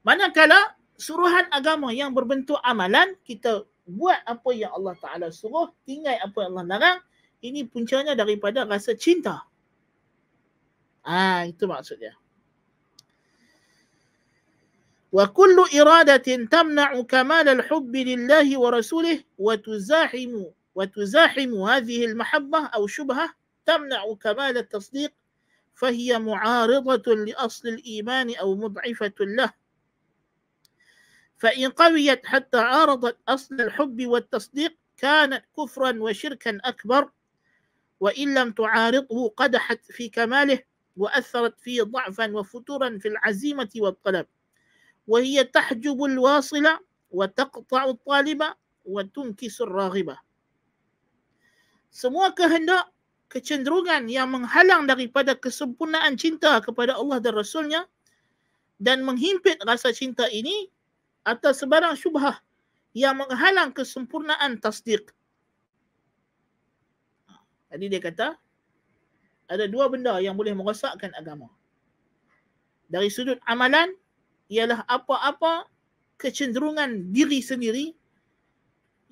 Manakala suruhan agama yang berbentuk amalan, kita buat apa yang Allah Ta'ala suruh, tinggal apa yang Allah larang, ini puncanya daripada rasa cinta. Itu maksudnya. وكل إرادة تمنع كمال الحب لله ورسوله وتزاحم هذه المحبة أو شبهة تمنع كمال التصديق فهي معارضة لأصل الإيمان أو مضعفة له. فإن قويت حتى عارضت أصل الحب والتصديق كانت كفرا وشركا أكبر، وإن لم تعارضه قدحت في كماله وأثرت فيه ضعفا وفتورا في العزيمة والطلب، وهي تحجب الواصلة وتقطع الطالبة وتنكس الراغبة. Semua kehendak, kecenderungan yang menghalang daripada kesempurnaan cinta kepada Allah dan Rasulnya dan menghimpit rasa cinta ini atau sebarang syubhah yang menghalang kesempurnaan tasdiq. Jadi dia kata, ada dua benda yang boleh merosakkan agama. Dari sudut amalan, ialah apa-apa kecenderungan diri sendiri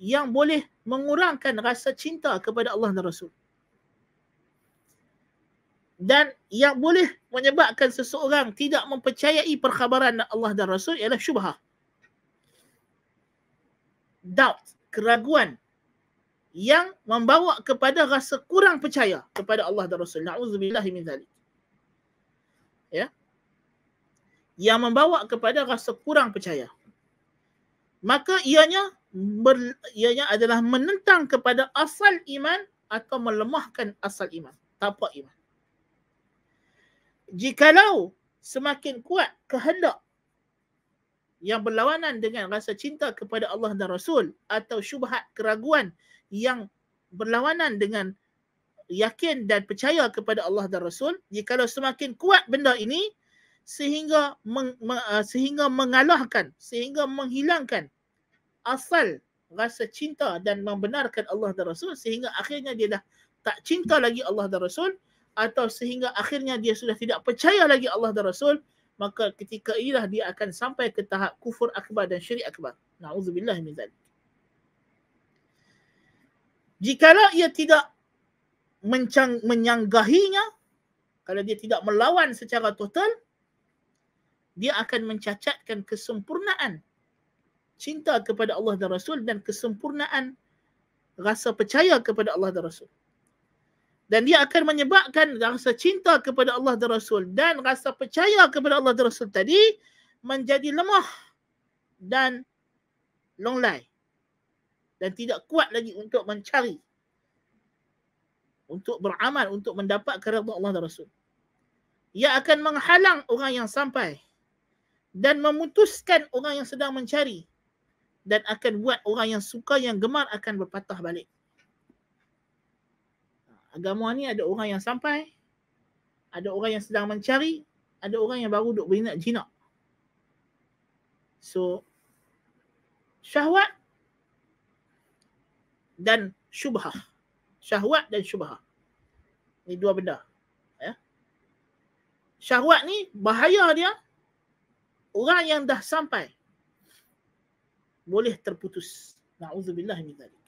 yang boleh mengurangkan rasa cinta kepada Allah dan Rasul. Dan yang boleh menyebabkan seseorang tidak mempercayai perkhabaran Allah dan Rasul ialah syubhah. Doubt, keraguan yang membawa kepada rasa kurang percaya kepada Allah dan Rasul. Na'udzubillahi min dzalik. Ya. Yang membawa kepada rasa kurang percaya. Maka ianya adalah menentang kepada asal iman atau melemahkan asal iman, tapak iman. Jikalau semakin kuat kehendak yang berlawanan dengan rasa cinta kepada Allah dan Rasul atau syubhat, keraguan yang berlawanan dengan yakin dan percaya kepada Allah dan Rasul, jikalau semakin kuat benda ini, sehingga mengalahkan, sehingga menghilangkan asal rasa cinta dan membenarkan Allah dan Rasul, sehingga akhirnya dia dah tak cinta lagi Allah dan Rasul, atau sehingga akhirnya dia sudah tidak percaya lagi Allah dan Rasul, maka ketika inilah dia akan sampai ke tahap kufur akbar dan syirik akbar. Na'udzubillah min dzalik. Jikalau ia tidak menyanggahinya, kalau dia tidak melawan secara total, dia akan mencacatkan kesempurnaan cinta kepada Allah dan Rasul dan kesempurnaan rasa percaya kepada Allah dan Rasul. Dan dia akan menyebabkan rasa cinta kepada Allah dan Rasul dan rasa percaya kepada Allah dan Rasul tadi menjadi lemah dan longlai dan tidak kuat lagi untuk mencari, untuk beramal, untuk mendapat keridhaan Allah dan Rasul. Ia akan menghalang orang yang sampai dan memutuskan orang yang sedang mencari, dan akan buat orang yang suka, yang gemar akan berpatah balik. Agama ni ada orang yang sampai, ada orang yang sedang mencari, ada orang yang baru duk berminat jinak. So, syahwat dan syubhah. Syahwat dan syubhah. Ini dua benda. Ya. Syahwat ni bahaya dia, orang yang dah sampai boleh terputus. Na'udzubillah min dzalik.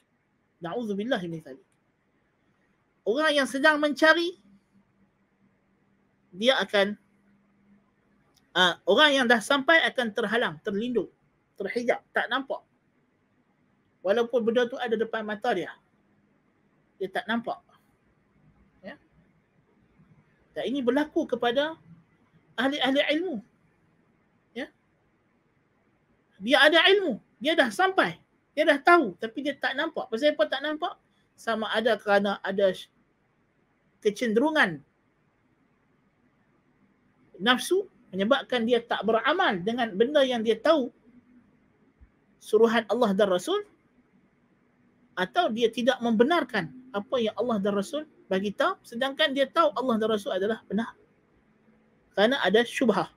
Na'udzubillah min dzalik. Orang yang sedang mencari, dia akan orang yang dah sampai akan terhalang, terlindung, terhijab, tak nampak. Walaupun benda tu ada depan mata dia tak nampak. Ya. Dan ini berlaku kepada ahli-ahli ilmu. Ya. Dia ada ilmu, dia dah sampai, dia dah tahu, tapi dia tak nampak. Pasal apa tak nampak? Sama ada kerana ada kecenderungan nafsu menyebabkan dia tak beramal dengan benda yang dia tahu suruhan Allah dan Rasul, atau dia tidak membenarkan apa yang Allah dan Rasul bagi tahu, sedangkan dia tahu Allah dan Rasul adalah benar. Kerana ada syubhah.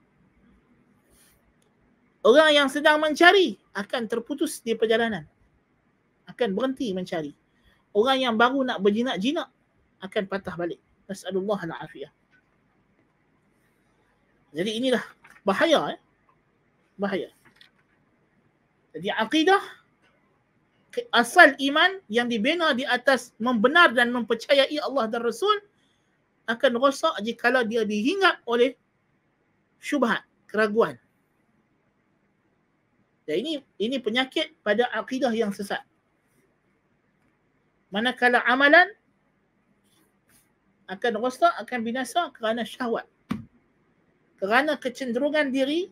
Orang yang sedang mencari akan terputus di perjalanan, akan berhenti mencari. Orang yang baru nak berjinak-jinak akan patah balik. Nas'alullah al-afiyah. Jadi inilah bahaya. Bahaya. Jadi akidah, asal iman yang dibina di atas membenar dan mempercayai Allah dan Rasul akan rosak jika dia dihinggap oleh syubhat, keraguan. Dan ini penyakit pada akidah yang sesat. Manakala amalan akan rosak, akan binasa kerana syahwat. Kerana kecenderungan diri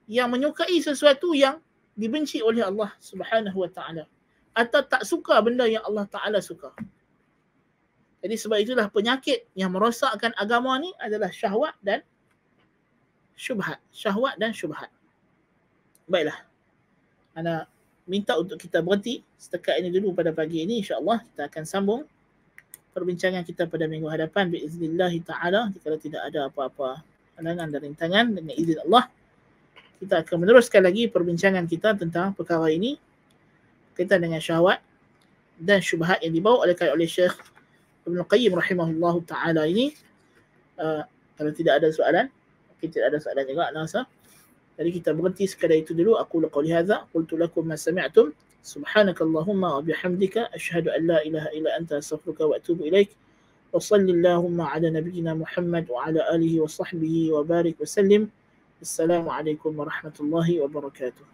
yang menyukai sesuatu yang dibenci oleh Allah Subhanahu wa taala, atau tak suka benda yang Allah Taala suka. Jadi sebab itulah penyakit yang merosakkan agama ni adalah syahwat dan syubhat. Syahwat dan syubhat. Baiklah. Ana minta untuk kita berhenti setakat ini dulu pada pagi ini. InsyaAllah kita akan sambung perbincangan kita pada minggu hadapan biiznillah taala, jika tidak ada apa-apa halangan dan rintangan, dengan izin Allah kita akan meneruskan lagi perbincangan kita tentang perkara ini berkaitan dengan syahwat dan syubhat yang dibawa oleh Syekh Ibn Qayyim rahimahullahu ta'ala ini. Kalau tidak ada soalan, mungkin tidak ada soalan juga, nasa. Jadi kita berhenti sekadar itu dulu. Aku qawli hadza, qultu lakum ma sami'tum, subhanakallahumma wa bihamdika, asyhadu an la ilaha illa anta, astaghfiruka wa atubu ilaik. Wa sallallahu ala nabiyyina Muhammad wa ala alihi wa sahbihi wa barik wa sallim. Assalamualaikum warahmatullahi wabarakatuh.